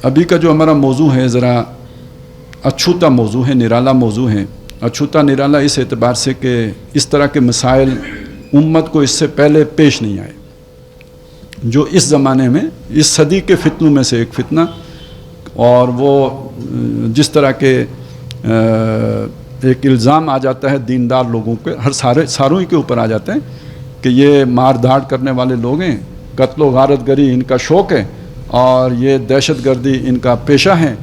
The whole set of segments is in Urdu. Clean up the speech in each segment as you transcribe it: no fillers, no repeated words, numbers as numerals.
ابھی کا جو ہمارا موضوع ہے ذرا اچھوتا موضوع ہے، نرالا موضوع ہے. اچھوتا نرالا اس اعتبار سے کہ اس طرح کے مسائل امت کو اس سے پہلے پیش نہیں آئے، جو اس زمانے میں اس صدی کے فتنوں میں سے ایک فتنہ. اور وہ جس طرح کے ایک الزام آ جاتا ہے دیندار لوگوں کے، ساروں ہی کے اوپر آ جاتے ہیں کہ یہ مار دھاڑ کرنے والے لوگ ہیں، قتل و غارت گری ان کا شوق ہے، اور یہ دہشت گردی ان کا پیشہ ہے،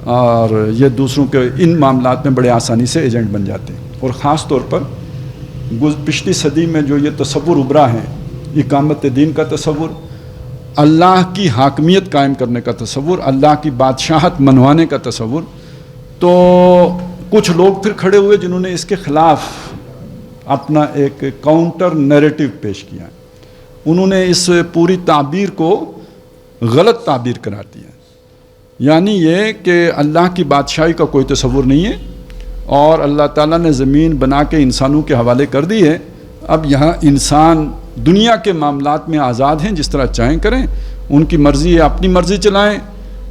اور یہ دوسروں کے ان معاملات میں بڑے آسانی سے ایجنٹ بن جاتے ہیں. اور خاص طور پر پچھلی صدی میں جو یہ تصور ابھرا ہے، اقامت دین کا تصور، اللہ کی حاکمیت قائم کرنے کا تصور، اللہ کی بادشاہت منوانے کا تصور، تو کچھ لوگ پھر کھڑے ہوئے جنہوں نے اس کے خلاف اپنا ایک کاؤنٹر نیریٹو پیش کیا. انہوں نے اس پوری تعبیر کو غلط تعبیر قرار دیا، یعنی یہ کہ اللہ کی بادشاہی کا کوئی تصور نہیں ہے، اور اللہ تعالیٰ نے زمین بنا کے انسانوں کے حوالے کر دی ہے. اب یہاں انسان دنیا کے معاملات میں آزاد ہیں، جس طرح چاہیں کریں، ان کی مرضی ہے، اپنی مرضی چلائیں،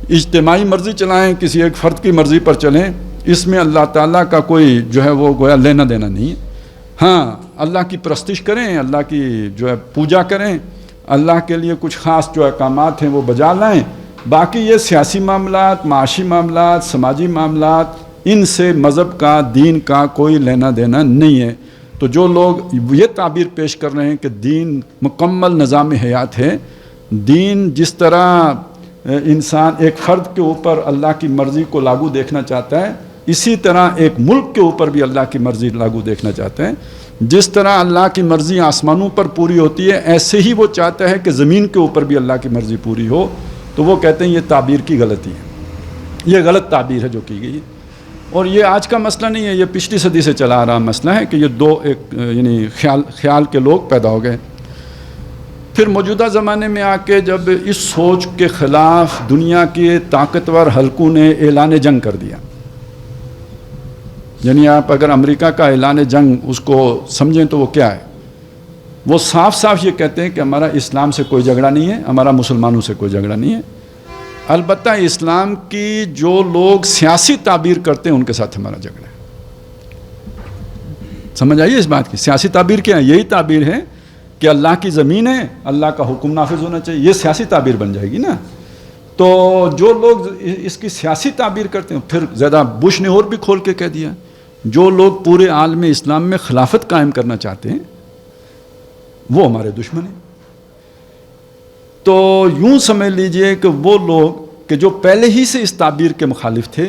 اجتماعی مرضی چلائیں، کسی ایک فرد کی مرضی پر چلیں. اس میں اللہ تعالیٰ کا کوئی جو ہے وہ گویا لینا دینا نہیں ہے. ہاں، اللہ کی پرستش کریں، اللہ کی جو ہے پوجا کریں، اللہ کے لیے کچھ خاص جو احکامات ہیں وہ بجا لائیں. باقی یہ سیاسی معاملات، معاشی معاملات، سماجی معاملات، ان سے مذہب کا، دین کا کوئی لینا دینا نہیں ہے. تو جو لوگ یہ تعبیر پیش کر رہے ہیں کہ دین مکمل نظام حیات ہے، دین جس طرح انسان ایک فرد کے اوپر اللہ کی مرضی کو لاگو دیکھنا چاہتا ہے، اسی طرح ایک ملک کے اوپر بھی اللہ کی مرضی لاگو دیکھنا چاہتا ہے. جس طرح اللہ کی مرضی آسمانوں پر پوری ہوتی ہے، ایسے ہی وہ چاہتا ہے کہ زمین کے اوپر بھی اللہ کی مرضی پوری ہو. تو وہ کہتے ہیں یہ تعبیر کی غلطی ہے، یہ غلط تعبیر ہے جو کی گئی. اور یہ آج کا مسئلہ نہیں ہے، یہ پچھلی صدی سے چلا آ رہا مسئلہ ہے کہ یہ دو ایک یعنی خیال کے لوگ پیدا ہو گئے. پھر موجودہ زمانے میں آ کے جب اس سوچ کے خلاف دنیا کے طاقتور حلقوں نے اعلان جنگ کر دیا، یعنی آپ اگر امریکہ کا اعلان جنگ اس کو سمجھیں تو وہ کیا ہے، وہ صاف صاف یہ کہتے ہیں کہ ہمارا اسلام سے کوئی جھگڑا نہیں ہے، ہمارا مسلمانوں سے کوئی جھگڑا نہیں ہے. البتہ اسلام کی جو لوگ سیاسی تعبیر کرتے ہیں ان کے ساتھ ہمارا جھگڑا ہے. سمجھ آئیے اس بات کی؟ سیاسی تعبیر کیا ہے؟ یہی تعبیر ہے کہ اللہ کی زمین ہے، اللہ کا حکم نافذ ہونا چاہیے، یہ سیاسی تعبیر بن جائے گی نا. تو جو لوگ اس کی سیاسی تعبیر کرتے ہیں، پھر زیادہ بش نے اور بھی کھول کے کہہ دیا، جو لوگ پورے عالم اسلام میں خلافت قائم کرنا چاہتے ہیں وہ ہمارے دشمن ہیں. تو یوں سمجھ لیجئے کہ وہ لوگ کہ جو پہلے ہی سے اس تعبیر کے مخالف تھے،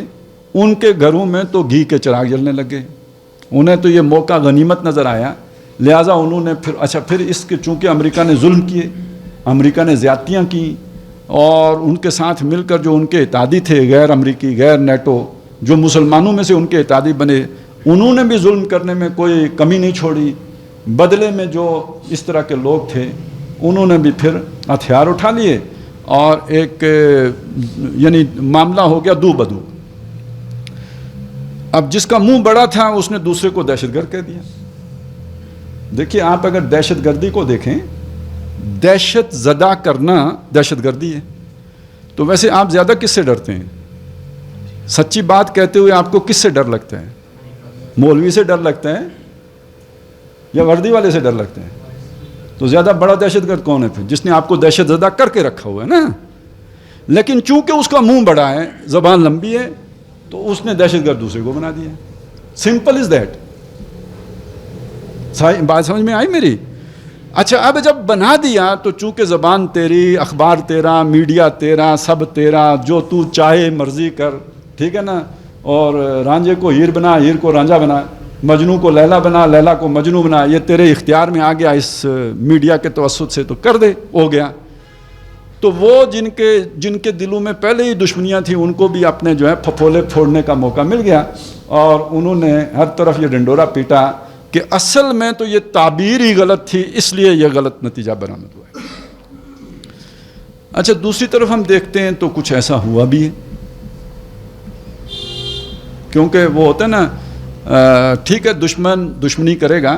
ان کے گھروں میں تو گھی کے چراغ جلنے لگے. انہیں تو یہ موقع غنیمت نظر آیا، لہٰذا انہوں نے پھر اس کے چونکہ امریکہ نے ظلم کیے، امریکہ نے زیادتیاں کی، اور ان کے ساتھ مل کر جو ان کے اتحادی تھے، غیر امریکی، غیر نیٹو، جو مسلمانوں میں سے ان کے اتحادی بنے، انہوں نے بھی ظلم کرنے میں کوئی کمی نہیں چھوڑی. بدلے میں جو اس طرح کے لوگ تھے انہوں نے بھی پھر ہتھیار اٹھا لیے، اور ایک یعنی معاملہ ہو گیا دو بدو. اب جس کا منہ بڑا تھا اس نے دوسرے کو دہشت گرد کہہ دیا. دیکھیے، آپ اگر دہشت گردی کو دیکھیں، دہشت زدہ کرنا دہشت گردی ہے. تو ویسے آپ زیادہ کس سے ڈرتے ہیں؟ سچی بات کہتے ہوئے آپ کو کس سے ڈر لگتا ہے؟ مولوی سے ڈر لگتا ہے یا وردی والے سے ڈر لگتا ہے؟ تو زیادہ بڑا دہشت گرد کون ہے پھر؟ جس نے آپ کو دہشت زدہ کر کے رکھا ہوا ہے نا. لیکن چونکہ اس کا منہ بڑا ہے، زبان لمبی ہے، تو اس نے دہشت گرد دوسرے کو بنا دیا. Simple is that. بات سمجھ میں آئی میری؟ اچھا، اب جب بنا دیا تو چونکہ زبان تیری، اخبار تیرا، میڈیا تیرا، سب تیرا، جو تو چاہے مرضی کر، ٹھیک ہے نا. اور رانجھے کو ہیر بنا، ہیر کو رانجھا بنا، مجنو کو لیلا بنا، لیلا کو مجنو بنا، یہ تیرے اختیار میں آ گیا اس میڈیا کے توسط سے، تو کر دے، ہو گیا. تو وہ جن کے دلوں میں پہلے ہی دشمنیاں تھیں، ان کو بھی اپنے جو ہے پھپھولے پھوڑنے کا موقع مل گیا، اور انہوں نے ہر طرف یہ ڈنڈورا پیٹا کہ اصل میں تو یہ تعبیر ہی غلط تھی، اس لیے یہ غلط نتیجہ برآمد ہوا ہے. اچھا، دوسری طرف ہم دیکھتے ہیں تو کچھ ایسا ہوا بھی ہے، کیونکہ وہ ہوتا ہے نا، ٹھیک ہے دشمنی کرے گا،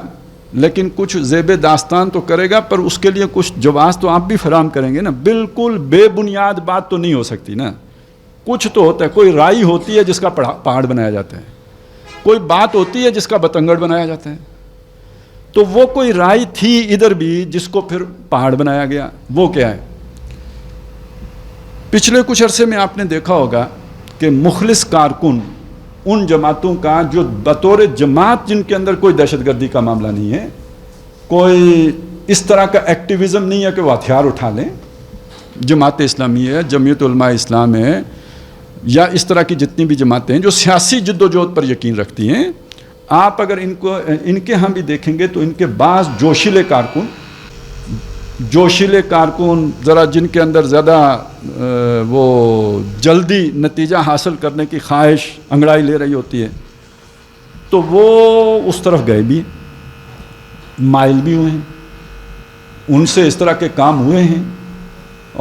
لیکن کچھ زیب داستان تو کرے گا، پر اس کے لیے کچھ جواز تو آپ بھی فراہم کریں گے نا. بالکل بے بنیاد بات تو نہیں ہو سکتی نا. کچھ تو ہوتا ہے، کوئی رائی ہوتی ہے جس کا پہاڑ بنایا جاتا ہے، کوئی بات ہوتی ہے جس کا بتنگڑ بنایا جاتا ہے. تو وہ کوئی رائی تھی ادھر بھی جس کو پھر پہاڑ بنایا گیا، وہ کیا ہے؟ پچھلے کچھ عرصے میں آپ نے دیکھا ہوگا کہ مخلص کارکن ان جماعتوں کا جو بطور جماعت جن کے اندر کوئی دہشت گردی کا معاملہ نہیں ہے، کوئی اس طرح کا ایکٹیویزم نہیں ہے کہ وہ ہتھیار اٹھا لیں، جماعت اسلامی ہے، جمعیت علماء اسلام ہے، یا اس طرح کی جتنی بھی جماعتیں ہیں جو سیاسی جد و جہد پر یقین رکھتی ہیں، آپ اگر ان کے ہم بھی دیکھیں گے تو ان کے بعض جوشیلے کارکن ذرا جن کے اندر زیادہ وہ جلدی نتیجہ حاصل کرنے کی خواہش انگڑائی لے رہی ہوتی ہے، تو وہ اس طرف گئے بھی، مائل بھی ہوئے ہیں، ان سے اس طرح کے کام ہوئے ہیں.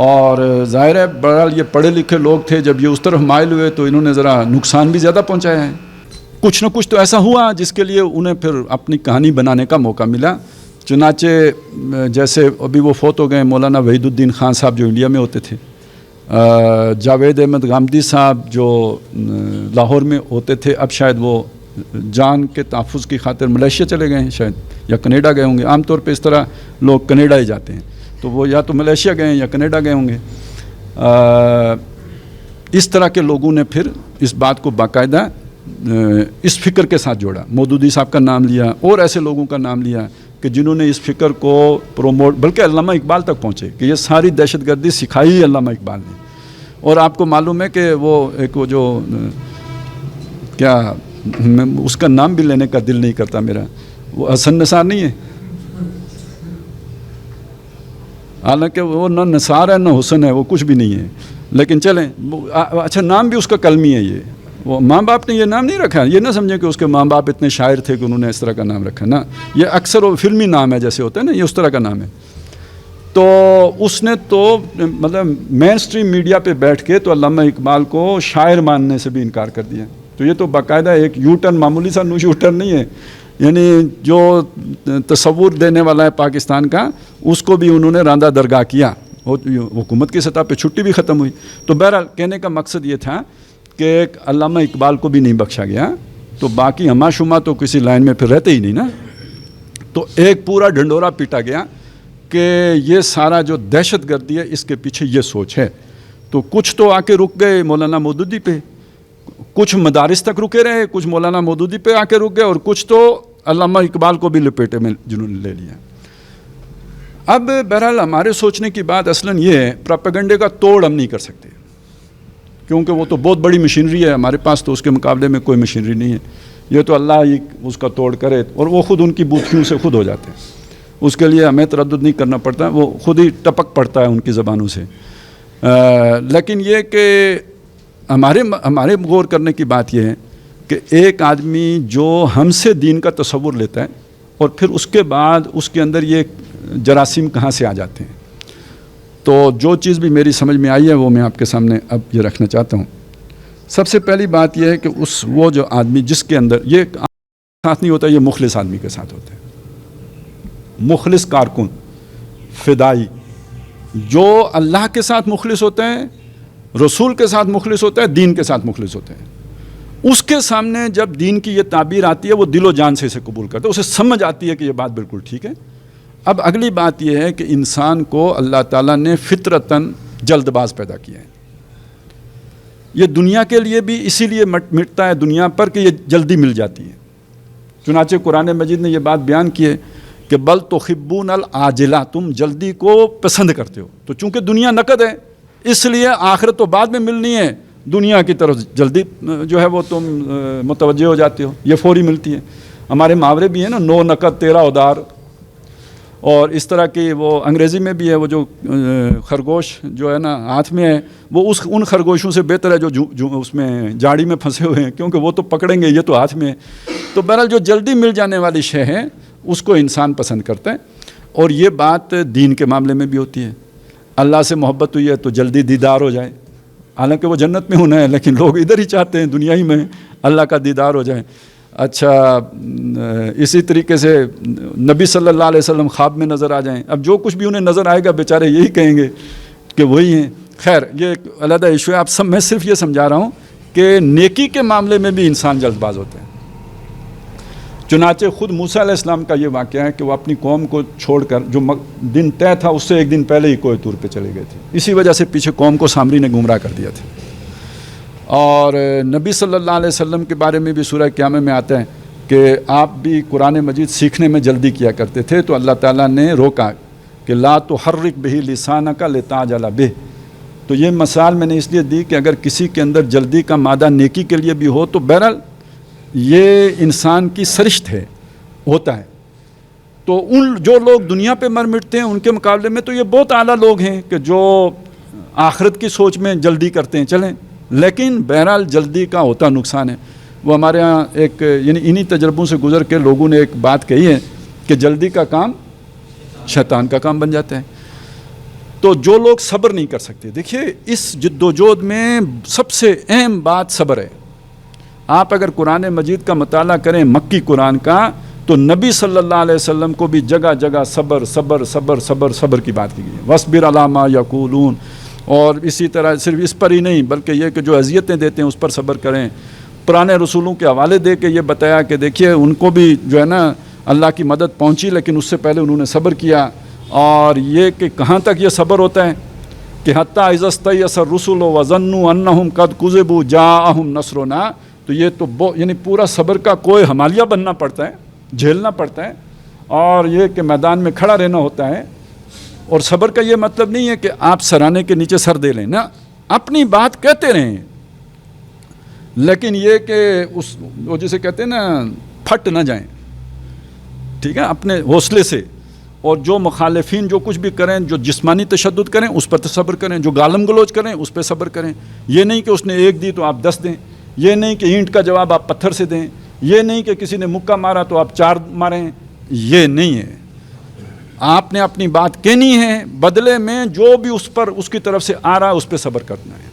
اور ظاہر ہے بہرحال یہ پڑھے لکھے لوگ تھے، جب یہ اس طرف مائل ہوئے تو انہوں نے ذرا نقصان بھی زیادہ پہنچایا ہے. کچھ نہ کچھ تو ایسا ہوا جس کے لیے انہیں پھر اپنی کہانی بنانے کا موقع ملا. چنانچہ جیسے ابھی وہ فوت ہو گئے مولانا وحید الدین خان صاحب جو انڈیا میں ہوتے تھے، جاوید احمد غامدی صاحب جو لاہور میں ہوتے تھے، اب شاید وہ جان کے تحفظ کی خاطر ملیشیا چلے گئے ہیں شاید، یا کینیڈا گئے ہوں گے. عام طور پہ اس طرح لوگ کینیڈا ہی جاتے ہیں، تو وہ یا تو ملیشیا گئے ہیں یا کینیڈا گئے ہوں گے. اس طرح کے لوگوں نے پھر اس بات کو باقاعدہ اس فکر کے ساتھ جوڑا. مودودی صاحب کا نام لیا اور ایسے لوگوں کا نام لیا کہ جنہوں نے اس فکر کو پروموٹ، بلکہ علامہ اقبال تک پہنچے کہ یہ ساری دہشت گردی سکھائی ہے علامہ اقبال نے. اور آپ کو معلوم ہے کہ وہ ایک وہ جو کیا، اس کا نام بھی لینے کا دل نہیں کرتا میرا، وہ حسن نثار نہیں ہے، حالانکہ وہ نہ نثار ہے نہ حسن ہے، وہ کچھ بھی نہیں ہے، لیکن چلیں اچھا نام بھی اس کا کلمی ہے. یہ وہ ماں باپ نے یہ نام نہیں رکھا، یہ نہ سمجھیں کہ اس کے ماں باپ اتنے شاعر تھے کہ انہوں نے اس طرح کا نام رکھا، نا، یہ اکثر وہ فلمی نام ہے جیسے ہوتا ہے نا، یہ اس طرح کا نام ہے. تو اس نے تو مطلب مین اسٹریم میڈیا پہ بیٹھ کے تو علامہ اقبال کو شاعر ماننے سے بھی انکار کر دیا. تو یہ تو باقاعدہ ایک یو ٹرن، معمولی سا یو ٹرن نہیں ہے، یعنی جو تصور دینے والا ہے پاکستان کا اس کو بھی انہوں نے راندہ درگاہ کیا. حکومت کی سطح پہ چھٹی بھی ختم ہوئی. تو بہرحال کہنے کا مقصد یہ تھا کہ علامہ اقبال کو بھی نہیں بخشا گیا، تو باقی ہما شما تو کسی لائن میں پھر رہتے ہی نہیں نا. تو ایک پورا ڈھنڈورا پیٹا گیا کہ یہ سارا جو دہشت گردی ہے اس کے پیچھے یہ سوچ ہے. تو کچھ تو آ کے رک گئے مولانا مودودی پہ، کچھ مدارس تک رکے رہے، کچھ مولانا مودودی پہ آ کے رک گئے، اور کچھ تو علامہ اقبال کو بھی لپیٹے میں جنہوں نے لے لیا. اب بہرحال ہمارے سوچنے کی بات اصلاً یہ ہے، پروپیگنڈے کا توڑ ہم نہیں کر سکتے کیونکہ وہ تو بہت بڑی مشینری ہے، ہمارے پاس تو اس کے مقابلے میں کوئی مشینری نہیں ہے. یہ تو اللہ ہی اس کا توڑ کرے، اور وہ خود ان کی بوتھیوں سے خود ہو جاتے ہیں، اس کے لیے ہمیں تردد نہیں کرنا پڑتا، وہ خود ہی ٹپک پڑتا ہے ان کی زبانوں سے. لیکن یہ کہ ہمارے غور کرنے کی بات یہ ہے کہ ایک آدمی جو ہم سے دین کا تصور لیتا ہے اور پھر اس کے بعد اس کے اندر یہ جراثیم کہاں سے آ جاتے ہیں. تو جو چیز بھی میری سمجھ میں آئی ہے وہ میں آپ کے سامنے اب یہ رکھنا چاہتا ہوں. سب سے پہلی بات یہ ہے کہ وہ جو آدمی جس کے اندر یہ ساتھ نہیں ہوتا، یہ مخلص آدمی کے ساتھ ہوتا ہے. مخلص کارکن، فدائی، جو اللہ کے ساتھ مخلص ہوتا ہے، رسول کے ساتھ مخلص ہوتا ہے، دین کے ساتھ مخلص ہوتا ہے. اس کے سامنے جب دین کی یہ تعبیر آتی ہے وہ دل و جان سے اسے قبول کرتا ہے، اسے سمجھ آتی ہے کہ یہ بات بالکل ٹھیک ہے. اب اگلی بات یہ ہے کہ انسان کو اللہ تعالیٰ نے فطرتاً جلد باز پیدا کیا ہے. یہ دنیا کے لیے بھی اسی لیے مٹتا ہے دنیا پر کہ یہ جلدی مل جاتی ہے. چنانچہ قرآن مجید نے یہ بات بیان کی ہے کہ بل تحبون العاجلہ، تم جلدی کو پسند کرتے ہو. تو چونکہ دنیا نقد ہے اس لیے آخرت تو بعد میں ملنی ہے، دنیا کی طرف جلدی جو ہے وہ تم متوجہ ہو جاتے ہو، یہ فوری ملتی ہے. ہمارے محاورے بھی ہیں نا، نو نقد تیرا ادار، اور اس طرح کی وہ انگریزی میں بھی ہے، وہ جو خرگوش جو ہے نا ہاتھ میں ہے وہ ان خرگوشوں سے بہتر ہے جو اس میں جاڑی میں پھنسے ہوئے ہیں، کیونکہ وہ تو پکڑیں گے، یہ تو ہاتھ میں ہے. تو بہرحال جو جلدی مل جانے والی شے ہے اس کو انسان پسند کرتا ہے. اور یہ بات دین کے معاملے میں بھی ہوتی ہے. اللہ سے محبت ہوئی ہے تو جلدی دیدار ہو جائے، حالانکہ وہ جنت میں ہونا ہے لیکن لوگ ادھر ہی چاہتے ہیں دنیا ہی میں اللہ کا دیدار ہو جائے. اچھا اسی طریقے سے نبی صلی اللہ علیہ وسلم خواب میں نظر آ جائیں. اب جو کچھ بھی انہیں نظر آئے گا بیچارے یہی کہیں گے کہ وہی ہیں. خیر یہ ایک علیحدہ ایشو ہے. آپ سب میں صرف یہ سمجھا رہا ہوں کہ نیکی کے معاملے میں بھی انسان جلد باز ہوتے ہیں. چنانچہ خود موسیٰ علیہ السلام کا یہ واقعہ ہے کہ وہ اپنی قوم کو چھوڑ کر جو دن طے تھا اس سے ایک دن پہلے ہی کوہ طور پہ چلے گئے تھے. اسی وجہ سے پیچھے قوم کو سامری نے گمراہ کر دیا تھا. اور نبی صلی اللہ علیہ وسلم کے بارے میں بھی سورہ قیامہ میں آتا ہے کہ آپ بھی قرآن مجید سیکھنے میں جلدی کیا کرتے تھے, تو اللہ تعالیٰ نے روکا کہ لا تحرک بہ لسانک لتعجل بہ. تو یہ مثال میں نے اس لیے دی کہ اگر کسی کے اندر جلدی کا مادہ نیکی کے لیے بھی ہو تو بہرحال یہ انسان کی سرشت ہے, ہوتا ہے. تو ان جو لوگ دنیا پہ مر مٹتے ہیں ان کے مقابلے میں تو یہ بہت اعلیٰ لوگ ہیں کہ جو آخرت کی سوچ میں جلدی کرتے ہیں. چلیں, لیکن بہرحال جلدی کا ہوتا نقصان ہے. وہ ہمارے ہاں ایک یعنی انہی تجربوں سے گزر کے لوگوں نے ایک بات کہی ہے کہ جلدی کا کام شیطان کا کام بن جاتا ہے. تو جو لوگ صبر نہیں کر سکتے, دیکھیے اس جد و جہد میں سب سے اہم بات صبر ہے. آپ اگر قرآن مجید کا مطالعہ کریں مکی قرآن کا تو نبی صلی اللہ علیہ وسلم کو بھی جگہ جگہ صبر صبر صبر صبر صبر کی بات کی گئی ہے. وَاصْبِرْ عَلَىٰ مَا يَقُولُونَ. اور اسی طرح صرف اس پر ہی نہیں بلکہ یہ کہ جو اذیتیں دیتے ہیں اس پر صبر کریں. پرانے رسولوں کے حوالے دے کے یہ بتایا کہ دیکھیے ان کو بھی جو ہے نا اللہ کی مدد پہنچی لیکن اس سے پہلے انہوں نے صبر کیا. اور یہ کہ کہاں تک یہ صبر ہوتا ہے کہ حتیٰ اذا استیأس الرسل وظنوا انہم قد کذبوا جاءہم نصرنا. تو یہ تو یعنی پورا صبر کا کوئی حمالیہ بننا پڑتا ہے, جھیلنا پڑتا ہے, اور یہ کہ میدان میں کھڑا رہنا ہوتا ہے. اور صبر کا یہ مطلب نہیں ہے کہ آپ سرانے کے نیچے سر دے لیں نا, اپنی بات کہتے رہیں, لیکن یہ کہ اس وہ جسے کہتے ہیں نا پھٹ نہ جائیں, ٹھیک ہے, اپنے حوصلے سے. اور جو مخالفین جو کچھ بھی کریں, جو جسمانی تشدد کریں اس پر صبر کریں, جو گالم گلوچ کریں اس پہ صبر کریں. یہ نہیں کہ اس نے ایک دی تو آپ 10 دیں, یہ نہیں کہ اینٹ کا جواب آپ پتھر سے دیں, یہ نہیں کہ کسی نے مکہ مارا تو آپ 4 ماریں, یہ نہیں ہے. آپ نے اپنی بات کہنی ہے, بدلے میں جو بھی اس پر اس کی طرف سے آ رہا ہے اس پہ صبر کرنا ہے.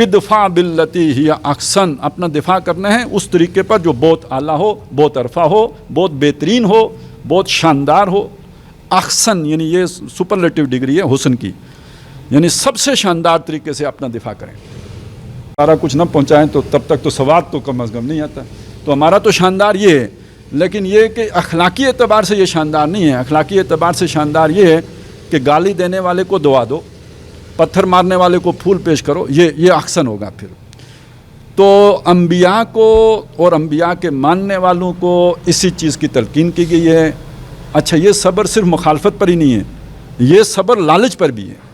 ادفع باللتی ہی احسن, اپنا دفاع کرنا ہے اس طریقے پر جو بہت اعلیٰ ہو, بہت عرفہ ہو, بہت بہترین ہو, بہت شاندار ہو. احسن یعنی یہ سپرلیٹو ڈگری ہے حسن کی, یعنی سب سے شاندار طریقے سے اپنا دفاع کریں. سارا کچھ نہ پہنچائیں تو تب تک تو سواد تو کم از کم نہیں آتا. تو ہمارا تو شاندار یہ ہے, لیکن یہ کہ اخلاقی اعتبار سے یہ شاندار نہیں ہے. اخلاقی اعتبار سے شاندار یہ ہے کہ گالی دینے والے کو دعا دو, پتھر مارنے والے کو پھول پیش کرو, یہ احسن ہوگا. پھر تو انبیاء کو اور انبیاء کے ماننے والوں کو اسی چیز کی تلقین کی گئی ہے. اچھا, یہ صبر صرف مخالفت پر ہی نہیں ہے, یہ صبر لالچ پر بھی ہے.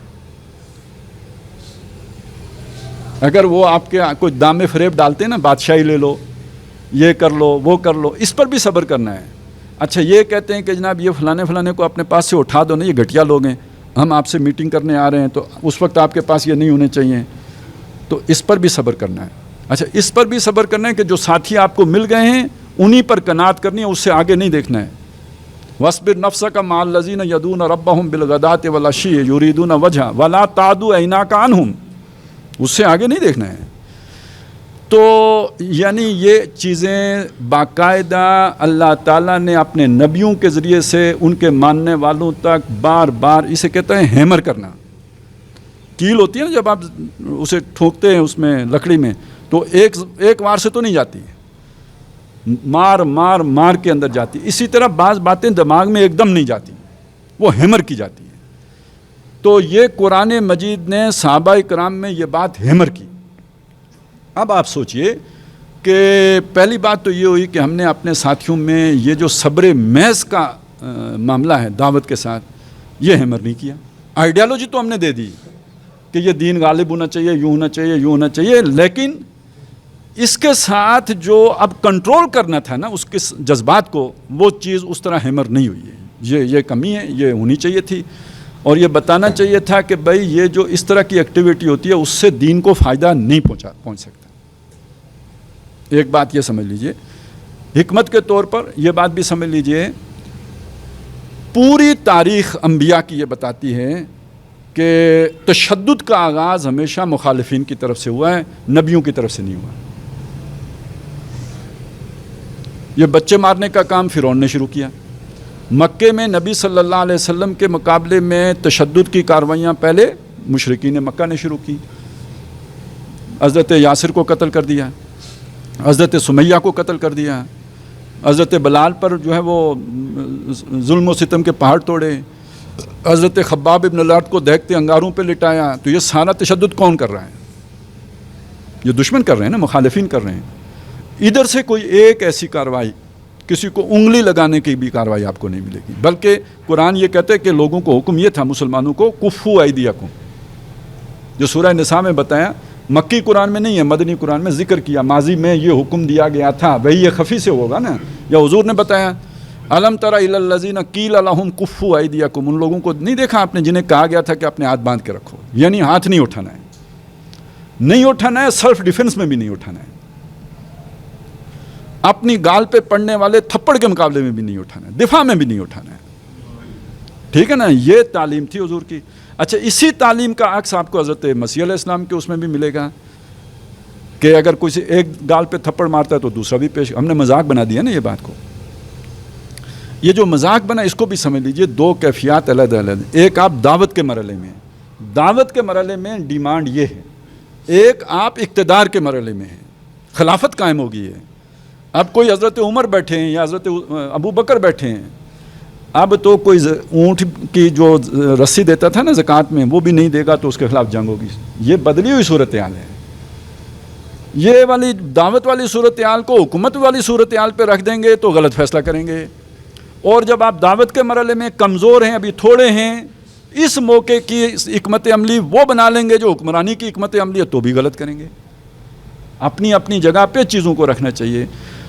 اگر وہ آپ کے کوئی دام فریب ڈالتے ہیں نا, بادشاہی لے لو, یہ کر لو, وہ کر لو, اس پر بھی صبر کرنا ہے. اچھا, یہ کہتے ہیں کہ جناب یہ فلانے کو اپنے پاس سے اٹھا دو نا, یہ گھٹیا لوگ ہیں, ہم آپ سے میٹنگ کرنے آ رہے ہیں, تو اس وقت آپ کے پاس یہ نہیں ہونے چاہیے, تو اس پر بھی صبر کرنا ہے. اچھا, اس پر بھی صبر کرنا ہے کہ جو ساتھی آپ کو مل گئے ہیں انہی پر قناعت کرنی ہے, اس سے آگے نہیں دیکھنا ہے. وَاصْبِرْ نَفْسَكَ مَعَ الَّذِينَ يَدْعُونَ رَبَّهُمْ بِالْغَدَاةِ وَالْعَشِيِّ يُرِيدُونَ وَجْهَهُ وَلَا تَعْدُ عَيْنَاكَ عَنْهُمْ, اس سے آگے نہیں دیکھنا ہے. تو یعنی یہ چیزیں باقاعدہ اللہ تعالیٰ نے اپنے نبیوں کے ذریعے سے ان کے ماننے والوں تک بار بار, اسے کہتے ہیں ہیمر کرنا. کیل ہوتی ہے نا جب آپ اسے ٹھوکتے ہیں اس میں لکڑی میں, تو ایک وار سے تو نہیں جاتی, مار مار مار کے اندر جاتی. اسی طرح بعض باتیں دماغ میں ایک دم نہیں جاتی, وہ ہیمر کی جاتی ہے. تو یہ قرآن مجید نے صحابہ کرام میں یہ بات ہیمر کی. اب آپ سوچئے کہ پہلی بات تو یہ ہوئی کہ ہم نے اپنے ساتھیوں میں یہ جو صبر محض کا معاملہ ہے دعوت کے ساتھ, یہ ہیمر نہیں کیا. آئیڈیالوجی تو ہم نے دے دی کہ یہ دین غالب ہونا چاہیے, یوں ہونا چاہیے, یوں ہونا چاہیے, لیکن اس کے ساتھ جو اب کنٹرول کرنا تھا نا اس کے جذبات کو, وہ چیز اس طرح ہیمر نہیں ہوئی ہے. یہ کمی ہے, یہ ہونی چاہیے تھی. اور یہ بتانا چاہیے تھا کہ بھائی یہ جو اس طرح کی ایکٹیویٹی ہوتی ہے اس سے دین کو فائدہ نہیں پہنچ سکتا. ایک بات یہ سمجھ لیجئے, حکمت کے طور پر یہ بات بھی سمجھ لیجئے, پوری تاریخ انبیاء کی یہ بتاتی ہے کہ تشدد کا آغاز ہمیشہ مخالفین کی طرف سے ہوا ہے, نبیوں کی طرف سے نہیں ہوا. یہ بچے مارنے کا کام فرعون نے شروع کیا. مکے میں نبی صلی اللہ علیہ وسلم کے مقابلے میں تشدد کی کاروائیاں پہلے مشرکین مکہ نے شروع کی. حضرت یاسر کو قتل کر دیا, حضرت سمیہ کو قتل کر دیا, حضرت بلال پر جو ہے وہ ظلم و ستم کے پہاڑ توڑے, حضرت خباب ابن الارت کو دیکھتے انگاروں پہ لٹایا. تو یہ سارا تشدد کون کر رہا ہے؟ یہ دشمن کر رہے ہیں نا, مخالفین کر رہے ہیں. ادھر سے کوئی ایک ایسی کارروائی, کسی کو انگلی لگانے کی بھی کارروائی آپ کو نہیں ملے گی. بلکہ قرآن یہ کہتے کہ لوگوں کو حکم یہ تھا, مسلمانوں کو, کفو ایدیکم, جو سورہ نساء میں بتایا, مکی قرآن میں نہیں ہے, مدنی قرآن میں ذکر کیا, ماضی میں یہ حکم دیا گیا تھا, وہی یہ خفی سے ہوگا نا, یا حضور نے بتایا الم تر الی الذین قیل لہم کفوا ایدیکم, ان لوگوں کو نہیں دیکھا آپ نے جنہیں کہا گیا تھا کہ اپنے ہاتھ باندھ کے رکھو, یعنی ہاتھ نہیں اٹھانا ہے, نہیں اٹھانا ہے, سیلف ڈیفنس میں بھی نہیں اٹھانا ہے, اپنی گال پہ پڑنے والے تھپڑ کے مقابلے میں بھی نہیں اٹھانا ہے, دفاع میں بھی نہیں اٹھانا ہے. ٹھیک ہے نا, یہ تعلیم تھی حضور کی. اچھا, اسی تعلیم کا عکس آپ کو حضرت مسیح علیہ السلام کے اس میں بھی ملے گا کہ اگر کوئی ایک گال پہ تھپڑ مارتا ہے تو دوسرا بھی پیش. ہم نے مذاق بنا دیا نا یہ بات کو, یہ جو مذاق بنا اس کو بھی سمجھ لیجئے. دو کیفیات علیحدہ علیحدہ. ایک آپ دعوت کے مرحلے میں, دعوت کے مرحلے میں ڈیمانڈ یہ ہے, ایک آپ اقتدار کے مرحلے میں ہیں, خلافت قائم ہوگی ہے. اب کوئی حضرت عمر بیٹھے ہیں یا حضرت ابو بکر بیٹھے ہیں, اب تو کوئی اونٹ کی جو رسی دیتا تھا نا زکوٰۃ میں وہ بھی نہیں دے گا تو اس کے خلاف جنگ ہوگی. یہ بدلی ہوئی صورتحال ہے. یہ والی دعوت والی صورتحال کو حکومت والی صورتحال پہ رکھ دیں گے تو غلط فیصلہ کریں گے, اور جب آپ دعوت کے مرحلے میں کمزور ہیں, ابھی تھوڑے ہیں, اس موقع کی حکمت عملی وہ بنا لیں گے جو حکمرانی کی حکمت عملی ہے, تو بھی غلط کریں گے. اپنی اپنی جگہ پہ چیزوں کو رکھنا چاہیے.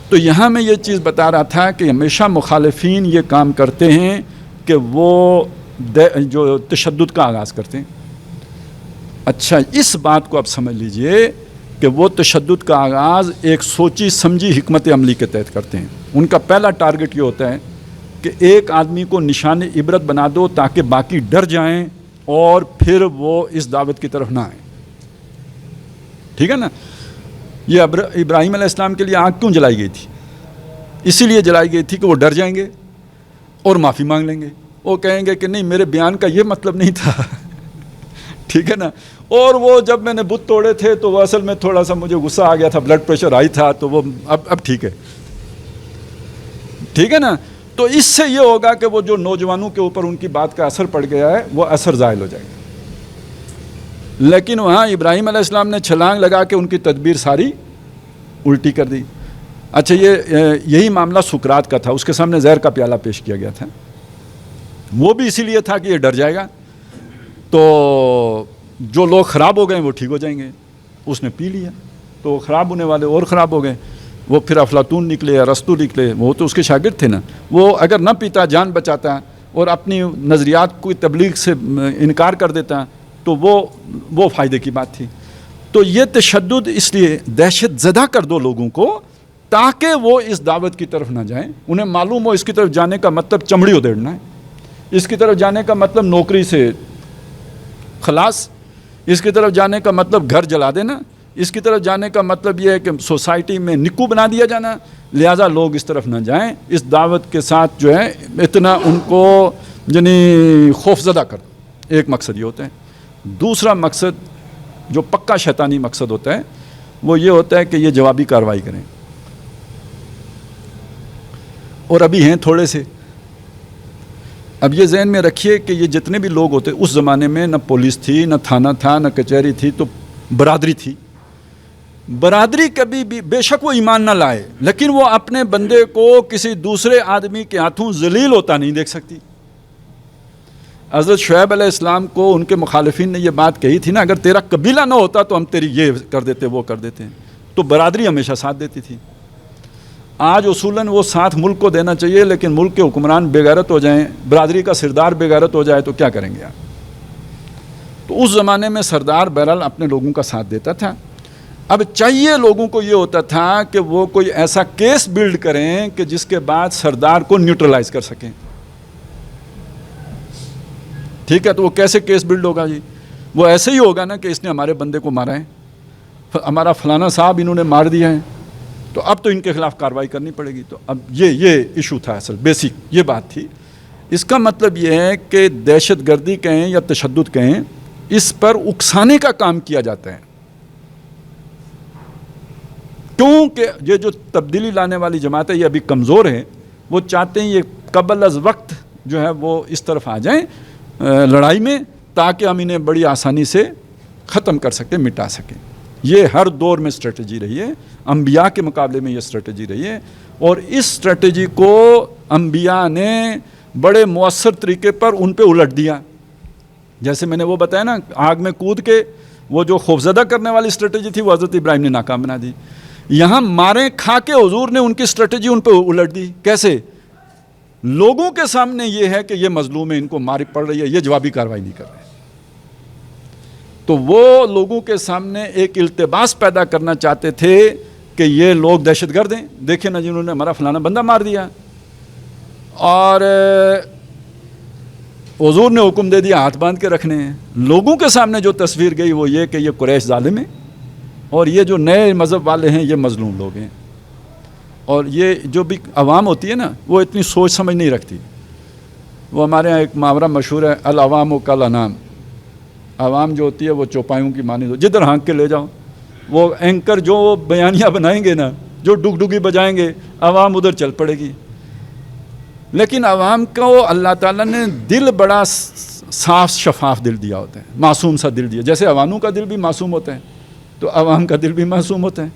تو یہاں میں یہ چیز بتا رہا تھا کہ ہمیشہ مخالفین یہ کام کرتے ہیں کہ وہ جو تشدد کا آغاز کرتے ہیں. اچھا, اس بات کو آپ سمجھ لیجئے کہ وہ تشدد کا آغاز ایک سوچی سمجھی حکمت عملی کے تحت کرتے ہیں. ان کا پہلا ٹارگٹ یہ ہوتا ہے کہ ایک آدمی کو نشان عبرت بنا دو تاکہ باقی ڈر جائیں اور پھر وہ اس دعوت کی طرف نہ آئیں. ٹھیک ہے نا. یہ ابراہیم علیہ السلام کے لیے آگ کیوں جلائی گئی تھی؟ اسی لیے جلائی گئی تھی کہ وہ ڈر جائیں گے اور معافی مانگ لیں گے, وہ کہیں گے کہ نہیں میرے بیان کا یہ مطلب نہیں تھا. ٹھیک ہے نا. اور وہ جب میں نے بت توڑے تھے تو وہ اصل میں تھوڑا سا مجھے غصہ آ گیا تھا, بلڈ پریشر ہائی تھا, تو وہ اب ٹھیک ہے. ٹھیک ہے نا. تو اس سے یہ ہوگا کہ وہ جو نوجوانوں کے اوپر ان کی بات کا اثر پڑ گیا ہے وہ اثر زائل ہو جائے گا. لیکن وہاں ابراہیم علیہ السلام نے چھلانگ لگا کے ان کی تدبیر ساری الٹی کر دی. اچھا, یہی معاملہ سکرات کا تھا, اس کے سامنے زہر کا پیالہ پیش کیا گیا تھا, وہ بھی اسی لیے تھا کہ یہ ڈر جائے گا تو جو لوگ خراب ہو گئے وہ ٹھیک ہو جائیں گے. اس نے پی لیا تو خراب ہونے والے اور خراب ہو گئے. وہ پھر افلاطون نکلے, ارسطو نکلے, وہ تو اس کے شاگرد تھے نا. وہ اگر نہ پیتا, جان بچاتا اور اپنی نظریات کو تبلیغ سے انکار کر دیتا تو وہ فائدے کی بات تھی. تو یہ تشدد اس لیے دہشت زدہ کر دو لوگوں کو تاکہ وہ اس دعوت کی طرف نہ جائیں. انہیں معلوم ہو اس کی طرف جانے کا مطلب چمڑی ادھیڑنا ہے, اس کی طرف جانے کا مطلب نوکری سے خلاص, اس کی طرف جانے کا مطلب گھر جلا دینا, اس کی طرف جانے کا مطلب یہ ہے کہ سوسائٹی میں نکو بنا دیا جانا. لہٰذا لوگ اس طرف نہ جائیں. اس دعوت کے ساتھ جو ہے اتنا ان کو یعنی خوف زدہ کر دو. ایک مقصد یہ ہوتا ہے. دوسرا مقصد جو پکا شیطانی مقصد ہوتا ہے وہ یہ ہوتا ہے کہ یہ جوابی کارروائی کریں, اور ابھی ہیں تھوڑے سے. اب یہ ذہن میں رکھیے کہ یہ جتنے بھی لوگ ہوتے, اس زمانے میں نہ پولیس تھی, نہ تھانہ تھا, نہ کچہری تھی, تو برادری تھی. برادری کبھی بھی بے شک وہ ایمان نہ لائے, لیکن وہ اپنے بندے کو کسی دوسرے آدمی کے ہاتھوں ذلیل ہوتا نہیں دیکھ سکتی. حضرت شعیب علیہ السلام کو ان کے مخالفین نے یہ بات کہی تھی نا, اگر تیرا قبیلہ نہ ہوتا تو ہم تیری یہ کر دیتے وہ کر دیتے. تو برادری ہمیشہ ساتھ دیتی تھی. آج اصولاً وہ ساتھ ملک کو دینا چاہیے, لیکن ملک کے حکمران بے غیرت ہو جائیں, برادری کا سردار بے غیرت ہو جائے تو کیا کریں گے آپ؟ تو اس زمانے میں سردار بہرحال اپنے لوگوں کا ساتھ دیتا تھا. اب چاہیے لوگوں کو یہ ہوتا تھا کہ وہ کوئی ایسا کیس بلڈ کریں کہ جس کے بعد سردار کو نیوٹرلائز کر سکیں. ٹھیک ہے, تو وہ کیسے کیس بلڈ ہوگا جی؟ وہ ایسے ہی ہوگا نا کہ اس نے ہمارے بندے کو مارا ہے, ہمارا فلانا صاحب انہوں نے مار دیا ہے, تو اب تو ان کے خلاف کارروائی کرنی پڑے گی. تو اب یہ ایشو تھا, اصل بیسک یہ بات تھی. اس کا مطلب یہ ہے کہ دہشت گردی کہیں یا تشدد کہیں, اس پر اکسانے کا کام کیا جاتا ہے، کیونکہ یہ جو تبدیلی لانے والی جماعت ہے یہ ابھی کمزور ہے، وہ چاہتے ہیں یہ قبل از وقت جو ہے وہ اس طرف آ جائیں لڑائی میں، تاکہ ہم انہیں بڑی آسانی سے ختم کر سکیں، مٹا سکیں۔ یہ ہر دور میں اسٹریٹجی رہی ہے، انبیاء کے مقابلے میں یہ اسٹریٹجی رہی ہے، اور اس اسٹریٹجی کو انبیاء نے بڑے مؤثر طریقے پر ان پہ الٹ دیا۔ جیسے میں نے وہ بتایا نا، آگ میں کود کے وہ جو خوفزدہ کرنے والی اسٹریٹجی تھی وہ حضرت ابراہیم نے ناکام بنا دی۔ یہاں مارے کھا کے حضور نے ان کی اسٹریٹجی ان پہ الٹ دی۔ کیسے؟ لوگوں کے سامنے یہ ہے کہ یہ مظلوم ہے، ان کو ماری پڑ رہی ہے، یہ جوابی کارروائی نہیں کر رہے، تو وہ لوگوں کے سامنے ایک التباس پیدا کرنا چاہتے تھے کہ یہ لوگ دہشت گرد ہیں، دیکھیں نا جنہوں نے ہمارا فلانا بندہ مار دیا، اور حضور نے حکم دے دیا ہاتھ باندھ کے رکھنے ہیں۔ لوگوں کے سامنے جو تصویر گئی وہ یہ کہ یہ قریش ظالم ہیں، اور یہ جو نئے مذہب والے ہیں یہ مظلوم لوگ ہیں۔ اور یہ جو بھی عوام ہوتی ہے نا، وہ اتنی سوچ سمجھ نہیں رکھتی۔ وہ ہمارے ہاں ایک محاورہ مشہور ہے، العوام کالانام، عوام جو ہوتی ہے وہ چوپایوں کی مانند ہو، جدھر ہانک کے لے جاؤ۔ وہ اینکر جو بیانیہ بنائیں گے نا، جو ڈگ ڈگی بجائیں گے، عوام ادھر چل پڑے گی۔ لیکن عوام کو اللہ تعالیٰ نے دل بڑا صاف شفاف دل دیا ہوتا ہے، معصوم سا دل دیا، جیسے عوانوں کا دل بھی معصوم ہوتا ہے تو عوام کا دل بھی معصوم ہوتا ہے۔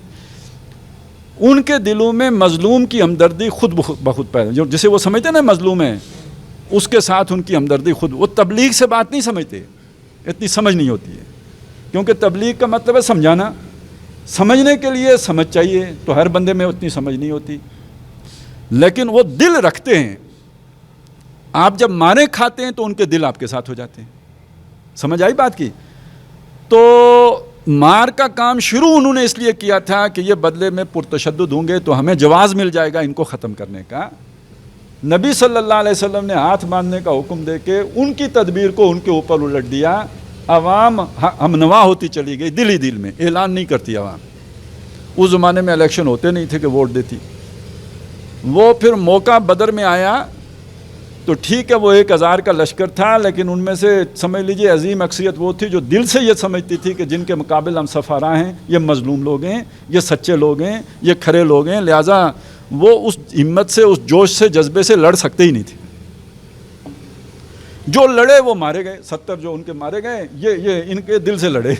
ان کے دلوں میں مظلوم کی ہمدردی خود بخود پیدا، جسے وہ سمجھتے ہیں نا مظلوم ہے، اس کے ساتھ ان کی ہمدردی خود۔ وہ تبلیغ سے بات نہیں سمجھتے، اتنی سمجھ نہیں ہوتی ہے، کیونکہ تبلیغ کا مطلب ہے سمجھانا۔ سمجھنے کے لیے سمجھ چاہیے، تو ہر بندے میں اتنی سمجھ نہیں ہوتی، لیکن وہ دل رکھتے ہیں۔ آپ جب مارے کھاتے ہیں تو ان کے دل آپ کے ساتھ ہو جاتے ہیں۔ سمجھ آئی بات کی؟ تو مار کا کام شروع انہوں نے اس لیے کیا تھا کہ یہ بدلے میں پرتشدد ہوں گے تو ہمیں جواز مل جائے گا ان کو ختم کرنے کا۔ نبی صلی اللہ علیہ وسلم نے ہاتھ باندھنے کا حکم دے کے ان کی تدبیر کو ان کے اوپر الٹ دیا۔ عوام ہم نوا ہوتی چلی گئی، دل ہی دل میں، اعلان نہیں کرتی عوام۔ اس زمانے میں الیکشن ہوتے نہیں تھے کہ ووٹ دیتی۔ وہ پھر موقع بدر میں آیا تو ٹھیک ہے وہ 1000 کا لشکر تھا، لیکن ان میں سے سمجھ لیجئے عظیم اکثریت وہ تھی جو دل سے یہ سمجھتی تھی کہ جن کے مقابل ہم سفارا ہیں یہ مظلوم لوگ ہیں، یہ سچے لوگ ہیں، یہ کھرے لوگ ہیں، لہٰذا وہ اس ہمت سے، اس جوش سے، جذبے سے لڑ سکتے ہی نہیں تھے۔ جو لڑے وہ مارے گئے، 70 جو ان کے مارے گئے، یہ ان کے دل سے لڑے،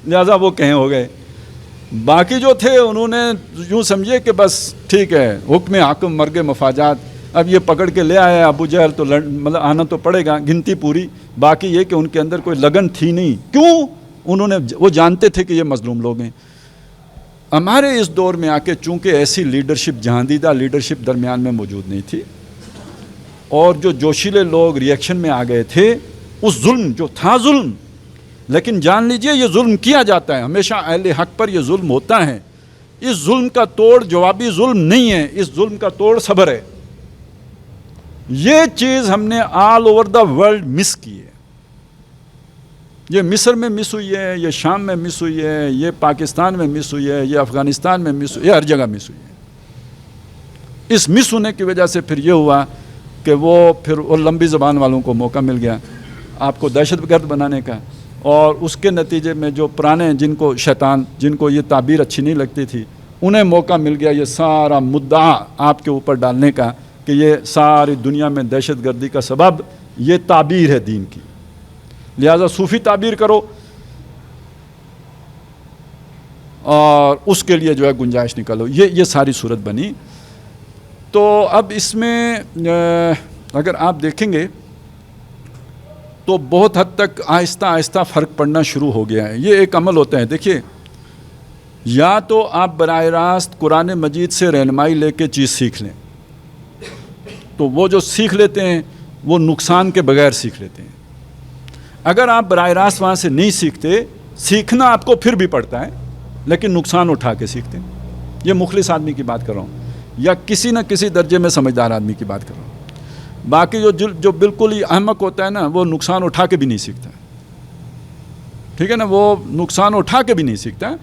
لہٰذا وہ کہیں ہو گئے۔ باقی جو تھے انہوں نے یوں سمجھے کہ بس ٹھیک ہے، حکم حاکم مرگ مفاجات، اب یہ پکڑ کے لے آیا ابو جہل تو مطلب آنا تو پڑے گا، گنتی پوری۔ باقی یہ کہ ان کے اندر کوئی لگن تھی نہیں۔ کیوں؟ انہوں نے، وہ جانتے تھے کہ یہ مظلوم لوگ ہیں۔ ہمارے اس دور میں آ کے چونکہ ایسی لیڈرشپ، جہاندیدہ لیڈرشپ درمیان میں موجود نہیں تھی، اور جو جوشیلے لوگ ریئیکشن میں آ گئے تھے، اس ظلم جو تھا ظلم، لیکن جان لیجئے یہ ظلم کیا جاتا ہے، ہمیشہ اہل حق پر یہ ظلم ہوتا ہے۔ اس ظلم کا توڑ جوابی ظلم نہیں ہے، اس ظلم کا توڑ صبر ہے۔ یہ چیز ہم نے آل اوور دا ورلڈ مس کی ہے۔ یہ مصر میں مس ہوئی ہے، یہ شام میں مس ہوئی ہے، یہ پاکستان میں مس ہوئی ہے، یہ افغانستان میں مس ہوئی ہے، ہر جگہ مس ہوئی ہے۔ اس مس ہونے کی وجہ سے پھر یہ ہوا کہ وہ پھر لمبی زبان والوں کو موقع مل گیا آپ کو دہشت گرد بنانے کا، اور اس کے نتیجے میں جو پرانے جن کو شیطان، جن کو یہ تعبیر اچھی نہیں لگتی تھی، انہیں موقع مل گیا یہ سارا مدعا آپ کے اوپر ڈالنے کا کہ یہ ساری دنیا میں دہشت گردی کا سبب یہ تعبیر ہے دین کی، لہذا صوفی تعبیر کرو، اور اس کے لیے جو ہے گنجائش نکالو۔ یہ ساری صورت بنی۔ تو اب اس میں اگر آپ دیکھیں گے تو بہت حد تک آہستہ آہستہ فرق پڑنا شروع ہو گیا ہے۔ یہ ایک عمل ہوتا ہے، دیکھیے، یا تو آپ براہ راست قرآن مجید سے رہنمائی لے کے چیز سیکھ لیں، تو وہ جو سیکھ لیتے ہیں وہ نقصان کے بغیر سیکھ لیتے ہیں۔ اگر آپ براہ راست وہاں سے نہیں سیکھتے، سیکھنا آپ کو پھر بھی پڑتا ہے لیکن نقصان اٹھا کے سیکھتے ہیں۔ یہ مخلص آدمی کی بات کر رہا ہوں، یا کسی نہ کسی درجے میں سمجھدار آدمی کی بات کر رہا ہوں۔ باقی جو بالکل ہی احمق ہوتا ہے نا، وہ نقصان اٹھا کے بھی نہیں سیکھتا، ٹھیک ہے نا، وہ نقصان اٹھا کے بھی نہیں سیکھتا۔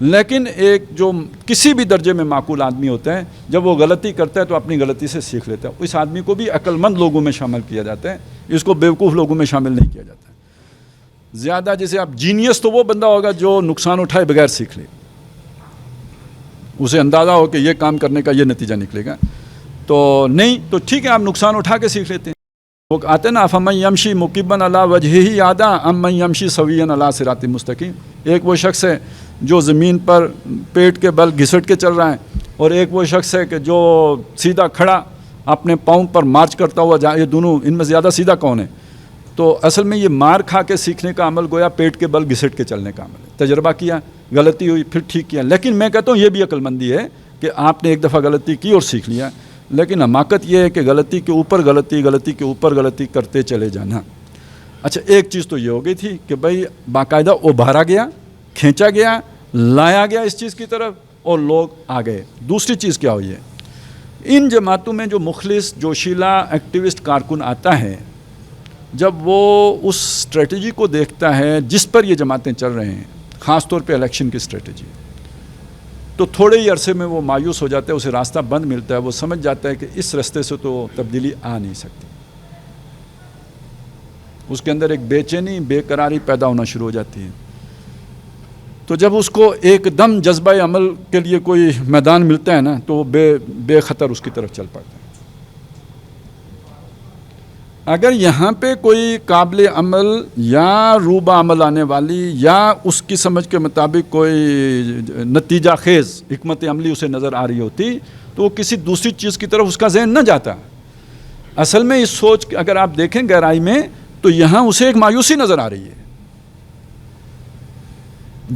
لیکن ایک جو کسی بھی درجے میں معقول آدمی ہوتا ہے، جب وہ غلطی کرتا ہے تو اپنی غلطی سے سیکھ لیتا ہے۔ اس آدمی کو بھی عقل مند لوگوں میں شامل کیا جاتا ہے، اس کو بیوقوف لوگوں میں شامل نہیں کیا جاتا ہے۔ زیادہ جیسے آپ جینیس تو وہ بندہ ہوگا جو نقصان اٹھائے بغیر سیکھ لے, اسے اندازہ ہو کہ یہ کام کرنے کا یہ نتیجہ نکلے گا. تو نہیں تو ٹھیک ہے, آپ نقصان اٹھا کے سیکھ لیتے ہیں. وہ آتے نا فمن یمشی مکبا علی وجہہ اہدی ام من یمشی سویا علی صراط مستقیم. ایک وہ شخص ہے جو زمین پر پیٹ کے بل گھسٹ کے چل رہا ہے, اور ایک وہ شخص ہے کہ جو سیدھا کھڑا اپنے پاؤں پر مارچ کرتا ہوا یہ دونوں, ان میں زیادہ سیدھا کون ہے؟ تو اصل میں یہ مار کھا کے سیکھنے کا عمل گویا پیٹ کے بل گھسٹ کے چلنے کا عمل ہے. تجربہ کیا, غلطی ہوئی, پھر ٹھیک کیا. لیکن میں کہتا ہوں یہ بھی عقل مندی ہے کہ آپ نے ایک دفعہ غلطی کی اور سیکھ لیا, لیکن حماقت یہ ہے کہ غلطی کے اوپر غلطی, غلطی کے اوپر غلطی کرتے چلے جانا. اچھا, ایک چیز تو یہ ہو گئی تھی کہ بھائی باقاعدہ ابھارا گیا, کھینچا گیا, لایا گیا اس چیز کی طرف, اور لوگ آ گئے. دوسری چیز کیا ہوئی ہے, ان جماعتوں میں جو مخلص جوشیلا ایکٹیوسٹ کارکن آتا ہے, جب وہ اس اسٹریٹجی کو دیکھتا ہے جس پر یہ جماعتیں چل رہے ہیں, خاص طور پہ الیکشن کی اسٹریٹجی, تو تھوڑے ہی عرصے میں وہ مایوس ہو جاتا ہے, اسے راستہ بند ملتا ہے, وہ سمجھ جاتا ہے کہ اس راستے سے تو تبدیلی آ نہیں سکتی. اس کے اندر ایک بے چینی, بے قراری پیدا ہونا شروع ہو جاتی ہے. تو جب اس کو ایک دم جذبہ عمل کے لیے کوئی میدان ملتا ہے نا, تو وہ بے خطر اس کی طرف چل پڑتا ہے. اگر یہاں پہ کوئی قابل عمل یا روبہ عمل آنے والی یا اس کی سمجھ کے مطابق کوئی نتیجہ خیز حکمت عملی اسے نظر آ رہی ہوتی, تو وہ کسی دوسری چیز کی طرف اس کا ذہن نہ جاتا. اصل میں اس سوچ اگر آپ دیکھیں گہرائی میں, تو یہاں اسے ایک مایوسی نظر آ رہی ہے.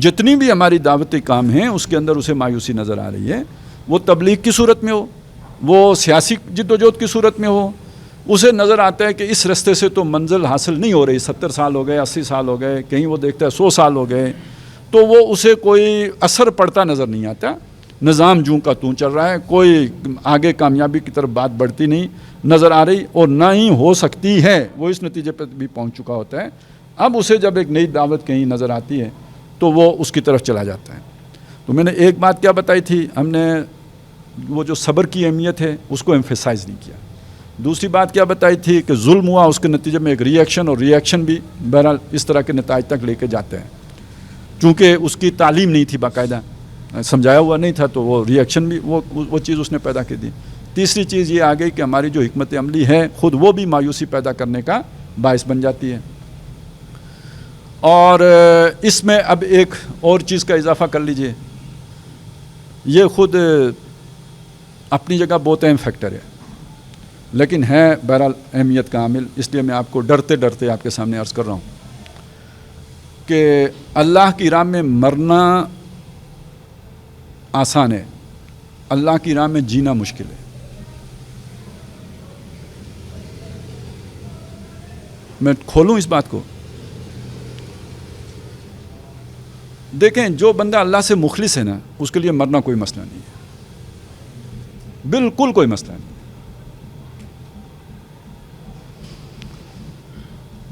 جتنی بھی ہماری دعوتی کام ہیں اس کے اندر اسے مایوسی نظر آ رہی ہے. وہ تبلیغ کی صورت میں ہو, وہ سیاسی جد و جہد کی صورت میں ہو, اسے نظر آتا ہے کہ اس راستے سے تو منزل حاصل نہیں ہو رہی. 70 سال ہو گئے, 80 سال ہو گئے, کہیں وہ دیکھتا ہے 100 سال ہو گئے, تو وہ اسے کوئی اثر پڑتا نظر نہیں آتا. نظام جوں کا توں چل رہا ہے, کوئی آگے کامیابی کی طرف بات بڑھتی نہیں نظر آ رہی, اور نہ ہی ہو سکتی ہے. وہ اس نتیجے پہ بھی پہنچ چکا ہوتا ہے. اب اسے جب ایک نئی دعوت کہیں نظر آتی ہے تو وہ اس کی طرف چلا جاتا ہے. تو میں نے ایک بات کیا بتائی تھی, ہم نے وہ جو صبر کی اہمیت ہے اس کو ایمفیسائز نہیں کیا. دوسری بات کیا بتائی تھی کہ ظلم ہوا, اس کے نتیجے میں ایک ری ایکشن, اور ری ایکشن بھی بہرحال اس طرح کے نتائج تک لے کے جاتے ہیں. چونکہ اس کی تعلیم نہیں تھی, باقاعدہ سمجھایا ہوا نہیں تھا, تو وہ ری ایکشن بھی وہ چیز اس نے پیدا کی تھی. تیسری چیز یہ آ گئی کہ ہماری جو حکمت عملی ہے خود وہ بھی مایوسی پیدا کرنے کا باعث بن جاتی ہے. اور اس میں اب ایک اور چیز کا اضافہ کر لیجئے, یہ خود اپنی جگہ بہت اہم فیکٹر ہے, لیکن ہے بہرحال اہمیت کا عامل. اس لیے میں آپ کو ڈرتے ڈرتے آپ کے سامنے عرض کر رہا ہوں کہ اللہ کی راہ میں مرنا آسان ہے, اللہ کی راہ میں جینا مشکل ہے. میں کھولوں اس بات کو. دیکھیں, جو بندہ اللہ سے مخلص ہے نا, اس کے لیے مرنا کوئی مسئلہ نہیں ہے, بالکل کوئی مسئلہ نہیں.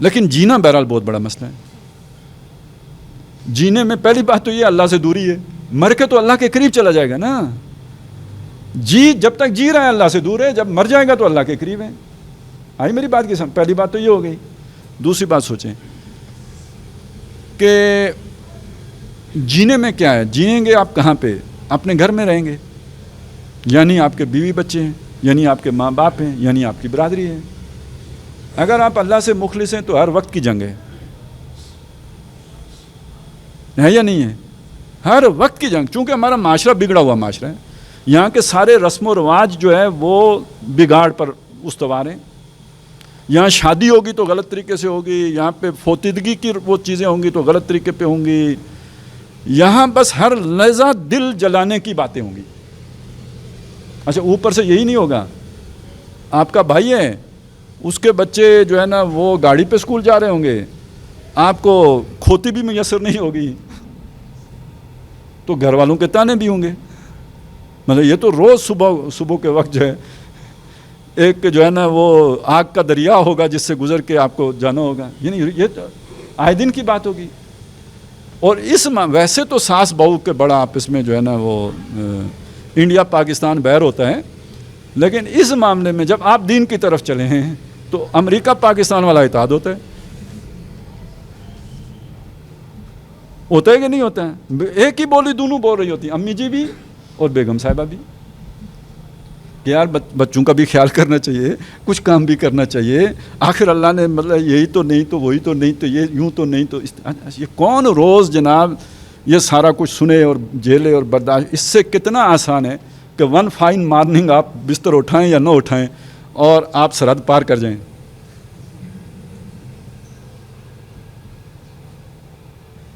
لیکن جینا بہرحال بہت بڑا مسئلہ ہے. جینے میں پہلی بات تو یہ اللہ سے دوری ہے. مر کے تو اللہ کے قریب چلا جائے گا نا. جب تک جی رہا ہے اللہ سے دور ہے, جب مر جائے گا تو اللہ کے قریب ہے. آئی میری بات کی سمجھ؟ پہلی بات تو یہ ہو گئی. دوسری بات سوچیں کہ جینے میں کیا ہے. جیئیں گے آپ کہاں پہ؟ اپنے گھر میں رہیں گے, یعنی آپ کے بیوی بچے ہیں, یعنی آپ کے ماں باپ ہیں, یعنی آپ کی برادری ہے. اگر آپ اللہ سے مخلص ہیں تو ہر وقت کی جنگ ہے یا نہیں ہے؟ ہر وقت کی جنگ. چونکہ ہمارا معاشرہ بگڑا ہوا معاشرہ ہے, یہاں کے سارے رسم و رواج جو ہے وہ بگاڑ پر استوار ہیں. یہاں شادی ہوگی تو غلط طریقے سے ہوگی, یہاں پہ فوتیدگی کی وہ چیزیں ہوں گی تو غلط طریقے پہ ہوں گی. یہاں بس ہر لحظہ دل جلانے کی باتیں ہوں گی. اچھا, اوپر سے یہی نہیں ہوگا, آپ کا بھائی ہے, اس کے بچے جو ہے نا وہ گاڑی پہ اسکول جا رہے ہوں گے, آپ کو کھوتی بھی میسر نہیں ہوگی, تو گھر والوں کے تانے بھی ہوں گے. مطلب یہ تو روز صبح کے وقت جو ہے ایک جو ہے نا وہ آگ کا دریا ہوگا جس سے گزر کے آپ کو جانا ہوگا. یعنی یہ تو آئے دن کی بات ہوگی. اور ویسے تو ساس بہو کے بڑا آپس میں جو ہے نا وہ انڈیا پاکستان بہر ہوتا ہے, لیکن اس معاملے میں جب آپ دین کی طرف چلے ہیں تو امریکہ پاکستان والا اتحاد ہوتا ہے. ہوتا ہے کہ نہیں ہوتا ہے؟ ایک ہی بولی دونوں بول رہی ہوتی ہیں، امی جی بھی اور بیگم صاحبہ بھی، کہ یار بچوں کا بھی خیال کرنا چاہیے، کچھ کام بھی کرنا چاہیے، آخر اللہ نے مطلب یہی تو نہیں تو وہی تو نہیں تو یہ یوں تو نہیں تو یہ کون روز جناب یہ سارا کچھ سنے اور جھیلے اور برداشت؟ اس سے کتنا آسان ہے کہ ون فائن مارننگ آپ بستر اٹھائیں یا نہ اٹھائیں اور آپ سرحد پار کر جائیں۔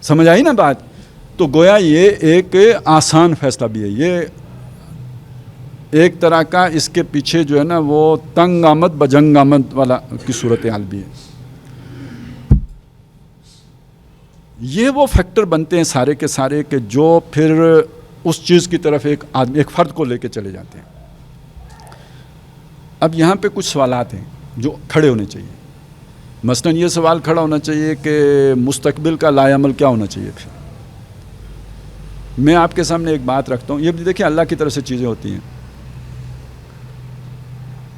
سمجھ آئی نا بات؟ تو گویا یہ ایک آسان فیصلہ بھی ہے، یہ ایک طرح کا اس کے پیچھے جو ہے نا وہ تنگ آمد بجنگ آمد والا کی صورتحال بھی ہے۔ یہ وہ فیکٹر بنتے ہیں سارے کے سارے کہ جو پھر اس چیز کی طرف ایک فرد کو لے کے چلے جاتے ہیں۔ اب یہاں پہ کچھ سوالات ہیں جو کھڑے ہونے چاہیے۔ مثلاً یہ سوال کھڑا ہونا چاہیے کہ مستقبل کا لائے عمل کیا ہونا چاہیے؟ پھر میں آپ کے سامنے ایک بات رکھتا ہوں، یہ بھی دیکھیں اللہ کی طرف سے چیزیں ہوتی ہیں۔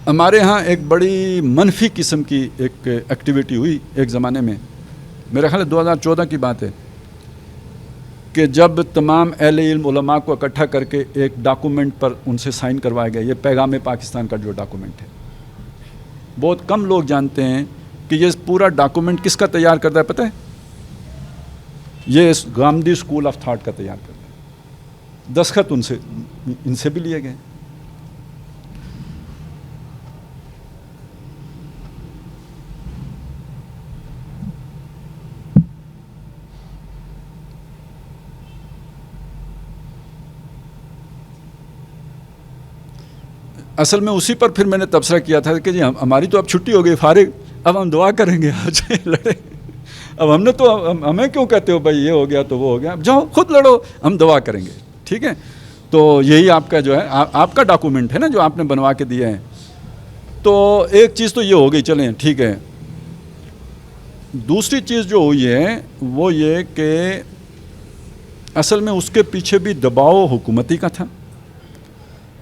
ہمارے ہاں ایک بڑی منفی قسم کی ایک ایکٹیویٹی ہوئی ایک زمانے میں، میرا خیال ہے 2014 کی بات ہے، کہ جب تمام اہل علم علماء کو اکٹھا کر کے ایک ڈاکومنٹ پر ان سے سائن کروایا گیا، یہ پیغام پاکستان کا جو ڈاکومنٹ ہے۔ بہت کم لوگ جانتے ہیں کہ یہ پورا ڈاکومنٹ کس کا تیار کرتا ہے پتہ ہے؟ یہ گامدی اسکول آف تھاٹ کا تیار کرتا ہے۔ دستخط ان سے بھی لیے گئے۔ اصل میں اسی پر پھر میں نے تبصرہ کیا تھا کہ جی ہماری تو اب چھٹی ہو گئی، فارغ، اب ہم دعا کریں گے، آج لڑیں۔ اب ہم نے تو ہمیں کیوں کہتے ہو بھائی یہ ہو گیا تو وہ ہو گیا، اب جاؤ خود لڑو، ہم دعا کریں گے، ٹھیک ہے؟ تو یہی آپ کا جو ہے آپ کا ڈاکومنٹ ہے نا جو آپ نے بنوا کے دیا ہے۔ تو ایک چیز تو یہ ہو گئی، چلیں ٹھیک ہے۔ دوسری چیز جو ہوئی ہے وہ یہ کہ اصل میں اس کے پیچھے بھی دباؤ حکومتی کا تھا،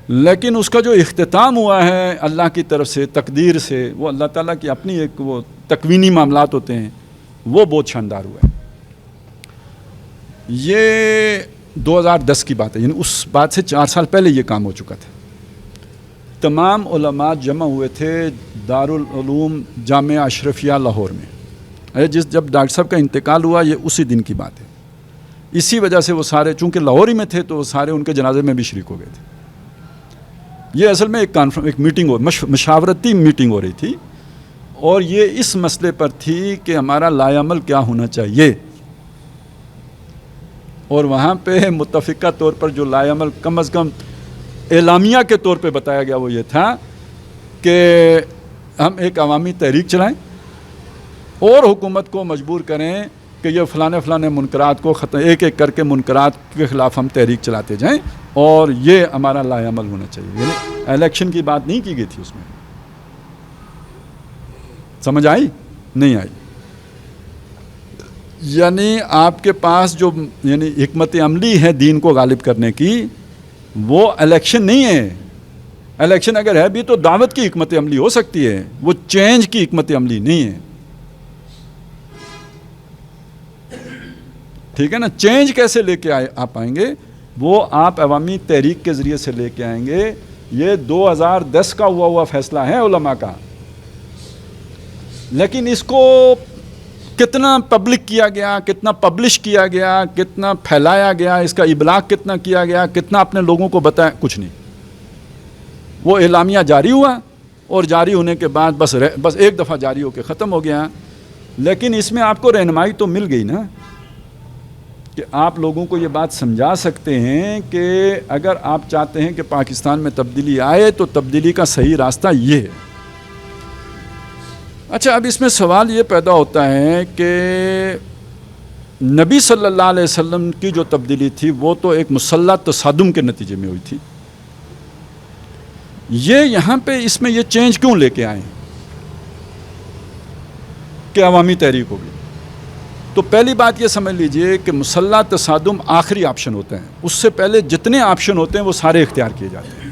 لیکن اس کا جو اختتام ہوا ہے اللہ کی طرف سے تقدیر سے، وہ اللہ تعالیٰ کی اپنی ایک وہ تکوینی معاملات ہوتے ہیں، وہ بہت شاندار ہوا ہے۔ یہ 2010 کی بات ہے، یعنی اس بات سے 4 سال پہلے یہ کام ہو چکا تھا۔ تمام علماء جمع ہوئے تھے دارالعلوم جامعہ اشرفیہ لاہور میں، جب ڈاکٹر صاحب کا انتقال ہوا یہ اسی دن کی بات ہے۔ اسی وجہ سے وہ سارے چونکہ لاہور ہی میں تھے تو وہ سارے ان کے جنازے میں بھی شریک ہو گئے تھے۔ یہ اصل میں ایک میٹنگ مشاورتی میٹنگ ہو رہی تھی، اور یہ اس مسئلے پر تھی کہ ہمارا لائے عمل کیا ہونا چاہیے، اور وہاں پہ متفقہ طور پر جو لائے عمل کم از کم اعلامیہ کے طور پہ بتایا گیا وہ یہ تھا کہ ہم ایک عوامی تحریک چلائیں اور حکومت کو مجبور کریں کہ یہ فلانے منکرات کو ختم، ایک ایک کر کے منکرات کے خلاف ہم تحریک چلاتے جائیں، اور یہ ہمارا لائے عمل ہونا چاہیے۔ یعنی الیکشن کی بات نہیں کی گئی تھی اس میں، سمجھ آئی؟ نہیں آئی؟ یعنی آپ کے پاس جو یعنی حکمت عملی ہے دین کو غالب کرنے کی، وہ الیکشن نہیں ہے۔ الیکشن اگر ہے بھی تو دعوت کی حکمت عملی ہو سکتی ہے، وہ چینج کی حکمت عملی نہیں ہے، ٹھیک ہے نا؟ چینج کیسے لے کے آپ آئیں گے؟ وہ آپ عوامی تحریک کے ذریعے سے لے کے آئیں گے۔ یہ 2010 کا ہوا فیصلہ ہے علماء کا، لیکن اس کو کتنا پبلک کیا گیا، کتنا پبلش کیا گیا، کتنا پھیلایا گیا، اس کا ابلاغ کتنا کیا گیا، کتنا اپنے لوگوں کو بتایا، کچھ نہیں۔ وہ اعلامیہ جاری ہوا، اور جاری ہونے کے بعد بس ایک دفعہ جاری ہو کے ختم ہو گیا۔ لیکن اس میں آپ کو رہنمائی تو مل گئی نا، کہ آپ لوگوں کو یہ بات سمجھا سکتے ہیں کہ اگر آپ چاہتے ہیں کہ پاکستان میں تبدیلی آئے تو تبدیلی کا صحیح راستہ یہ ہے۔ اچھا، اب اس میں سوال یہ پیدا ہوتا ہے کہ نبی صلی اللہ علیہ وسلم کی جو تبدیلی تھی وہ تو ایک مسلح تصادم کے نتیجے میں ہوئی تھی، یہ یہاں پہ اس میں یہ چینج کیوں لے کے آئے کہ عوامی تحریک ہوگی؟ تو پہلی بات یہ سمجھ لیجئے کہ مسلح تصادم آخری آپشن ہوتا ہے، اس سے پہلے جتنے آپشن ہوتے ہیں وہ سارے اختیار کیے جاتے ہیں۔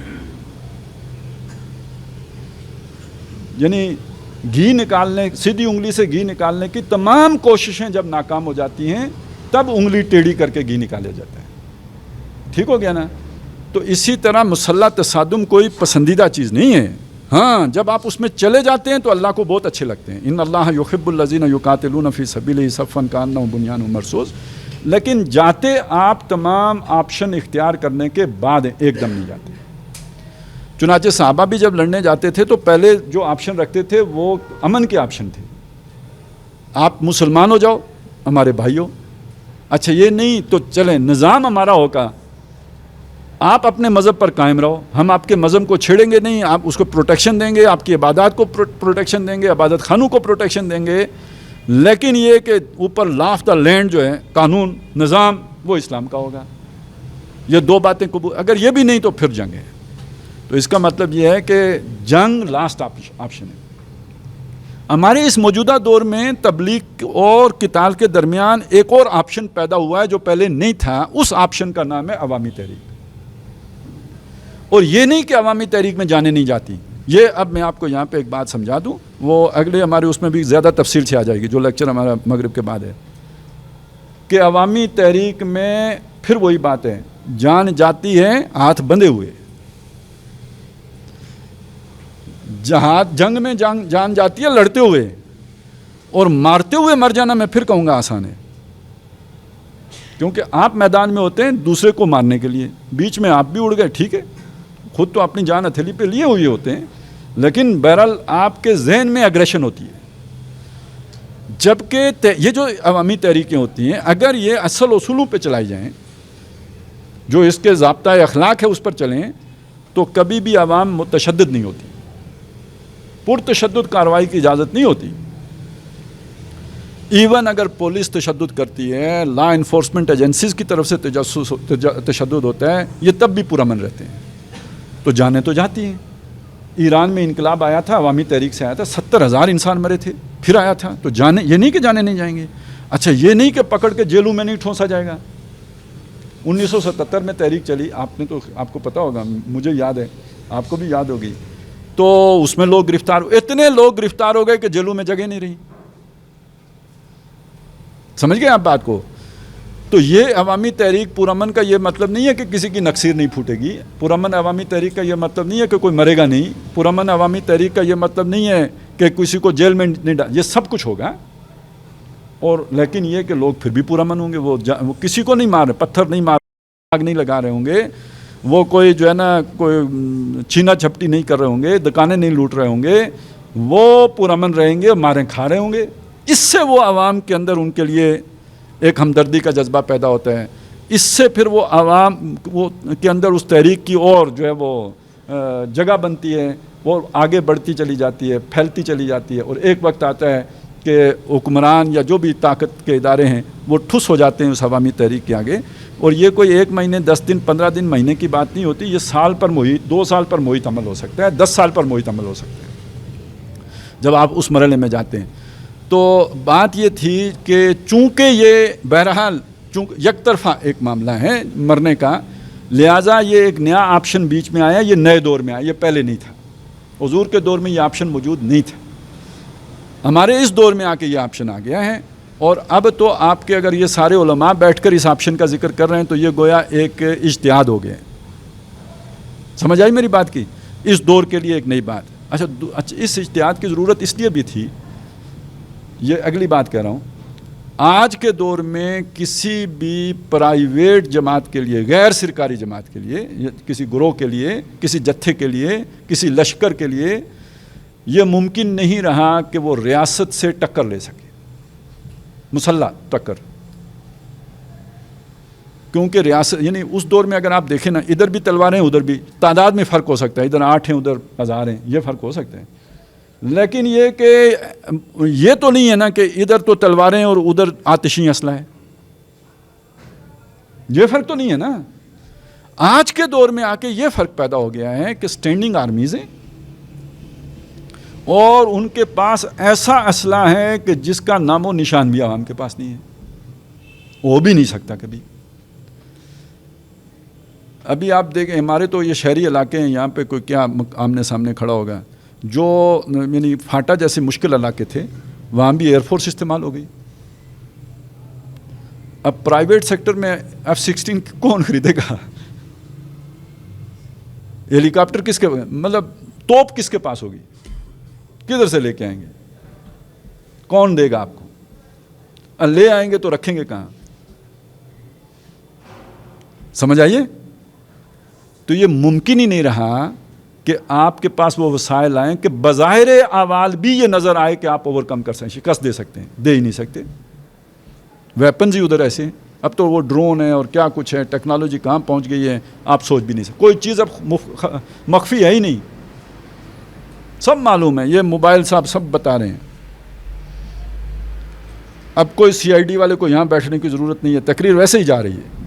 یعنی گھی نکالنے، سیدھی انگلی سے گھی نکالنے کی تمام کوششیں جب ناکام ہو جاتی ہیں تب انگلی ٹیڑھی کر کے گھی نکالا جاتا ہے. ٹھیک ہو گیا نا؟ تو اسی طرح مسلح تصادم کوئی پسندیدہ چیز نہیں ہے. ہاں جب آپ اس میں چلے جاتے ہیں تو اللہ کو بہت اچھے لگتے ہیں. ان اللہ یحب الذین یقاتلون فی سبیلہ صفا کانہم بنیان مرصوص. لیکن جاتے آپ تمام آپشن اختیار کرنے کے بعد ایک دم نہیں جاتے. چنانچہ صحابہ بھی جب لڑنے جاتے تھے تو پہلے جو آپشن رکھتے تھے وہ امن کے آپشن تھے. آپ مسلمان ہو جاؤ ہمارے بھائیوں. اچھا یہ نہیں تو چلیں نظام ہمارا ہوگا, آپ اپنے مذہب پر قائم رہو, ہم آپ کے مذہب کو چھیڑیں گے نہیں, آپ اس کو پروٹیکشن دیں گے, آپ کی عبادات کو پروٹیکشن دیں گے, عبادت خانوں کو پروٹیکشن دیں گے. لیکن یہ کہ اوپر لا آف دا لینڈ جو ہے قانون نظام وہ اسلام کا ہوگا. یہ دو باتیں قبول, اگر یہ بھی نہیں تو پھر جنگ ہے. تو اس کا مطلب یہ ہے کہ جنگ لاسٹ آپشن ہے. ہمارے اس موجودہ دور میں تبلیغ اور قتال کے درمیان ایک اور آپشن پیدا ہوا ہے جو پہلے نہیں تھا. اس آپشن کا نام ہے عوامی تحریک. اور یہ نہیں کہ عوامی تحریک میں جانے نہیں جاتی. یہ اب میں آپ کو یہاں پہ ایک بات سمجھا دوں, وہ اگلے ہمارے اس میں بھی زیادہ تفصیل سے آ جائے گی جو لیکچر ہمارا مغرب کے بعد ہے, کہ عوامی تحریک میں پھر وہی بات ہے, جان جاتی ہے ہاتھ بندھے ہوئے. جنگ میں جان جاتی ہے لڑتے ہوئے, اور مارتے ہوئے مر جانا میں پھر کہوں گا آسان ہے. کیونکہ آپ میدان میں ہوتے ہیں دوسرے کو مارنے کے لیے, بیچ میں آپ بھی اڑ گئے, ٹھیک ہے, خود تو اپنی جان ہتھیلی پہ لیے ہوئے ہوتے ہیں, لیکن بہرحال آپ کے ذہن میں اگریشن ہوتی ہے. جبکہ یہ جو عوامی تحریکیں ہوتی ہیں اگر یہ اصل اصولوں پہ چلائی جائیں, جو اس کے ضابطۂ اخلاق ہے اس پر چلیں, تو کبھی بھی عوام متشدد نہیں ہوتی, پرتشدد کارروائی کی اجازت نہیں ہوتی. ایون اگر پولیس تشدد کرتی ہے, لا انفورسمنٹ ایجنسیز کی طرف سے تشدد ہوتا ہے, یہ تب بھی پرامن رہتے ہیں. تو جانے تو جاتی ہیں. ایران میں انقلاب آیا تھا, عوامی تحریک سے آیا تھا, 70,000 انسان مرے تھے, پھر آیا تھا. تو جانے, یہ نہیں کہ جانے نہیں جائیں گے. اچھا یہ نہیں کہ پکڑ کے جیلوں میں نہیں ٹھونسا جائے گا. 1977 میں تحریک چلی, آپ کو پتہ ہوگا, مجھے یاد ہے, آپ کو بھی یاد ہوگی. تو اس میں لوگ گرفتار, اتنے لوگ گرفتار ہو گئے کہ جیلوں میں جگہ نہیں رہی. سمجھ گئے آپ بات کو؟ تو یہ عوامی تحریک پرامن کا یہ مطلب نہیں ہے کہ کسی کی نقصیر نہیں پھوٹے گی. پرامن عوامی تحریک کا یہ مطلب نہیں ہے کہ کوئی مرے گا نہیں. پرامن عوامی تحریک کا یہ مطلب نہیں ہے کہ کسی کو جیل میں نہیں یہ سب کچھ ہوگا. اور لیکن یہ کہ لوگ پھر بھی پرامن ہوں گے, وہ کسی کو نہیں مار رہے, پتھر نہیں مار رہے, آگ نہیں لگا رہے ہوں گے, وہ کوئی جو ہے نا کوئی چھینا چھپٹی نہیں کر رہے ہوں گے, دکانیں نہیں لوٹ رہے ہوں گے, وہ پرامن رہیں گے, ماریں کھا رہے ہوں گے. اس سے وہ عوام کے اندر ان کے لیے ایک ہمدردی کا جذبہ پیدا ہوتا ہے. اس سے پھر وہ عوام وہ کے اندر اس تحریک کی اور جو ہے وہ جگہ بنتی ہے, وہ آگے بڑھتی چلی جاتی ہے, پھیلتی چلی جاتی ہے. اور ایک وقت آتا ہے کہ حکمران یا جو بھی طاقت کے ادارے ہیں وہ ٹھس ہو جاتے ہیں اس عوامی تحریک کے آگے. اور یہ کوئی 1 مہینے 10 دن 15 دن مہینے کی بات نہیں ہوتی, یہ سال پر محیط 2 سال پر محیط عمل ہو سکتا ہے, 10 سال پر محیط عمل ہو سکتا ہے جب آپ اس مرحلے میں جاتے ہیں. تو بات یہ تھی کہ چونکہ یہ بہرحال یک طرفہ ایک معاملہ ہے مرنے کا, لہٰذا یہ ایک نیا آپشن بیچ میں آیا, یہ نئے دور میں آیا, یہ پہلے نہیں تھا. حضور کے دور میں یہ آپشن موجود نہیں تھا, ہمارے اس دور میں آ کے یہ آپشن آ گیا ہے. اور اب تو آپ کے اگر یہ سارے علماء بیٹھ کر اس آپشن کا ذکر کر رہے ہیں تو یہ گویا ایک اجتہاد ہو گیا. سمجھ آئی میری بات کی؟ اس دور کے لیے ایک نئی بات. اچھا اس اجتہاد کی ضرورت اس لیے بھی تھی, یہ اگلی بات کہہ رہا ہوں, آج کے دور میں کسی بھی پرائیویٹ جماعت کے لیے, غیر سرکاری جماعت کے لیے, کسی گروہ کے لیے, کسی جتھے کے لیے, کسی لشکر کے لیے یہ ممکن نہیں رہا کہ وہ ریاست سے ٹکر لے سکے, مسلح ٹکر. کیونکہ ریاست یعنی اس دور میں اگر آپ دیکھیں نا, ادھر بھی تلواریں ادھر بھی, تعداد میں فرق ہو سکتا ہے, ادھر 8 ہیں ادھر 1000 ہیں, یہ فرق ہو سکتا ہے. لیکن یہ کہ یہ تو نہیں ہے نا کہ ادھر تو تلواریں اور ادھر آتشی اسلحہ ہے, یہ فرق تو نہیں ہے نا. آج کے دور میں آ کے یہ فرق پیدا ہو گیا ہے کہ اسٹینڈنگ آرمیز ہیں اور ان کے پاس ایسا اسلحہ ہے کہ جس کا نام و نشان بھی عوام کے پاس نہیں ہے, ہو بھی نہیں سکتا کبھی. ابھی آپ دیکھیں ہمارے تو یہ شہری علاقے ہیں, یہاں پہ کوئی کیا آمنے سامنے کھڑا ہوگا. جو یعنی فاٹا جیسے مشکل علاقے تھے وہاں بھی ایئر فورس استعمال ہو گئی. اب پرائیویٹ سیکٹر میں F-16 کون خریدے گا؟ ہیلی کاپٹر کس کے، مطلب توپ کس کے پاس ہوگی؟ کدھر سے لے کے آئیں گے؟ کون دے گا آپ کو؟ لے آئیں گے تو رکھیں گے کہاں؟ سمجھ آئیے؟ تو یہ ممکن ہی نہیں رہا کہ آپ کے پاس وہ وسائل آئیں کہ بظاہر اعمال بھی یہ نظر آئے کہ آپ اوور کم کر سکیں، شکست دے سکتے ہیں، دے ہی نہیں سکتے۔ ویپنز ہی ادھر ایسے ہیں، اب تو وہ ڈرون ہے اور کیا کچھ ہے، ٹیکنالوجی کہاں پہنچ گئی ہے آپ سوچ بھی نہیں سکتے، کوئی چیز اب مخفی ہے ہی نہیں، سب معلوم ہے، یہ موبائل صاحب سب بتا رہے ہیں۔ اب کوئی CID والے کو یہاں بیٹھنے کی ضرورت نہیں ہے، تقریر ویسے ہی جا رہی ہے،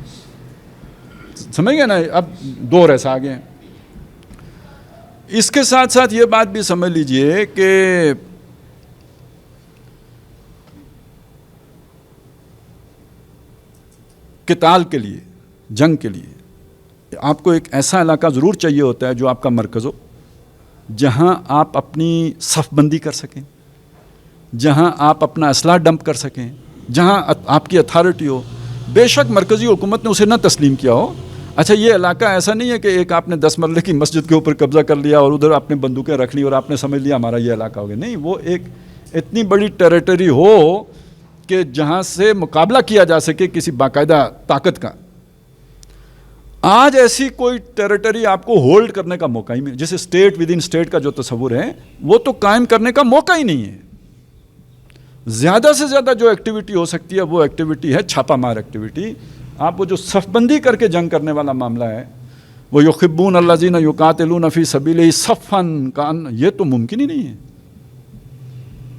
سمجھ گئے نا؟ اب دور ایسا آ گئے ہیں۔ اس کے ساتھ ساتھ یہ بات بھی سمجھ لیجئے کہ قتال کے لیے، جنگ کے لیے آپ کو ایک ایسا علاقہ ضرور چاہیے ہوتا ہے جو آپ کا مرکز ہو، جہاں آپ اپنی صف بندی کر سکیں، جہاں آپ اپنا اسلحہ ڈمپ کر سکیں، جہاں آپ کی اتھارٹی ہو۔ بے شک مرکزی حکومت نے اسے نہ تسلیم کیا ہو، اچھا یہ علاقہ ایسا نہیں ہے کہ ایک آپ نے 10 مرلے کی مسجد کے اوپر قبضہ کر لیا اور ادھر آپ نے بندوقیں رکھ لی اور آپ نے سمجھ لیا ہمارا یہ علاقہ ہو گیا، نہیں، وہ ایک اتنی بڑی ٹیریٹری ہو کہ جہاں سے مقابلہ کیا جا سکے کسی باقاعدہ طاقت کا۔ آج ایسی کوئی ٹیریٹری آپ کو ہولڈ کرنے کا موقع ہی نہیں، جسے اسٹیٹ ود ان اسٹیٹ کا جو تصور ہے وہ تو قائم کرنے کا موقع ہی نہیں ہے۔ زیادہ سے زیادہ جو ایکٹیویٹی ہو سکتی ہے وہ ایکٹیویٹی ہے چھاپہ مار ایکٹیویٹی۔ آپ وہ جو صف بندی کر کے جنگ کرنے والا معاملہ ہے، وہ یحبون الذین یقاتلون فی سبیلہ صفا کان، یہ تو ممکن ہی نہیں ہے،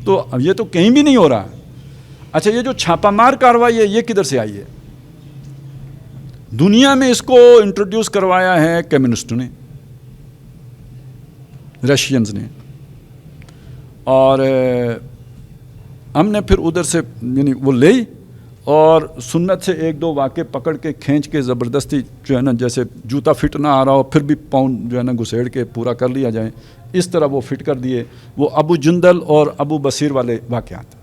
تو یہ تو کہیں بھی نہیں ہو رہا۔ اچھا یہ جو چھاپہ مار کارروائی ہے یہ کدھر سے آئی ہے؟ دنیا میں اس کو انٹروڈیوس کروایا ہے کمیونسٹوں نے، رشینز نے، اور ہم نے پھر ادھر سے یعنی وہ لے اور سنت سے ایک دو واقعے پکڑ کے کھینچ کے زبردستی جو ہے نا، جیسے جوتا فٹ نہ آ رہا ہو پھر بھی پاؤں جو ہے نا گھسیڑ کے پورا کر لیا جائے، اس طرح وہ فٹ کر دیے۔ وہ ابو جندل اور ابو بصیر والے واقعات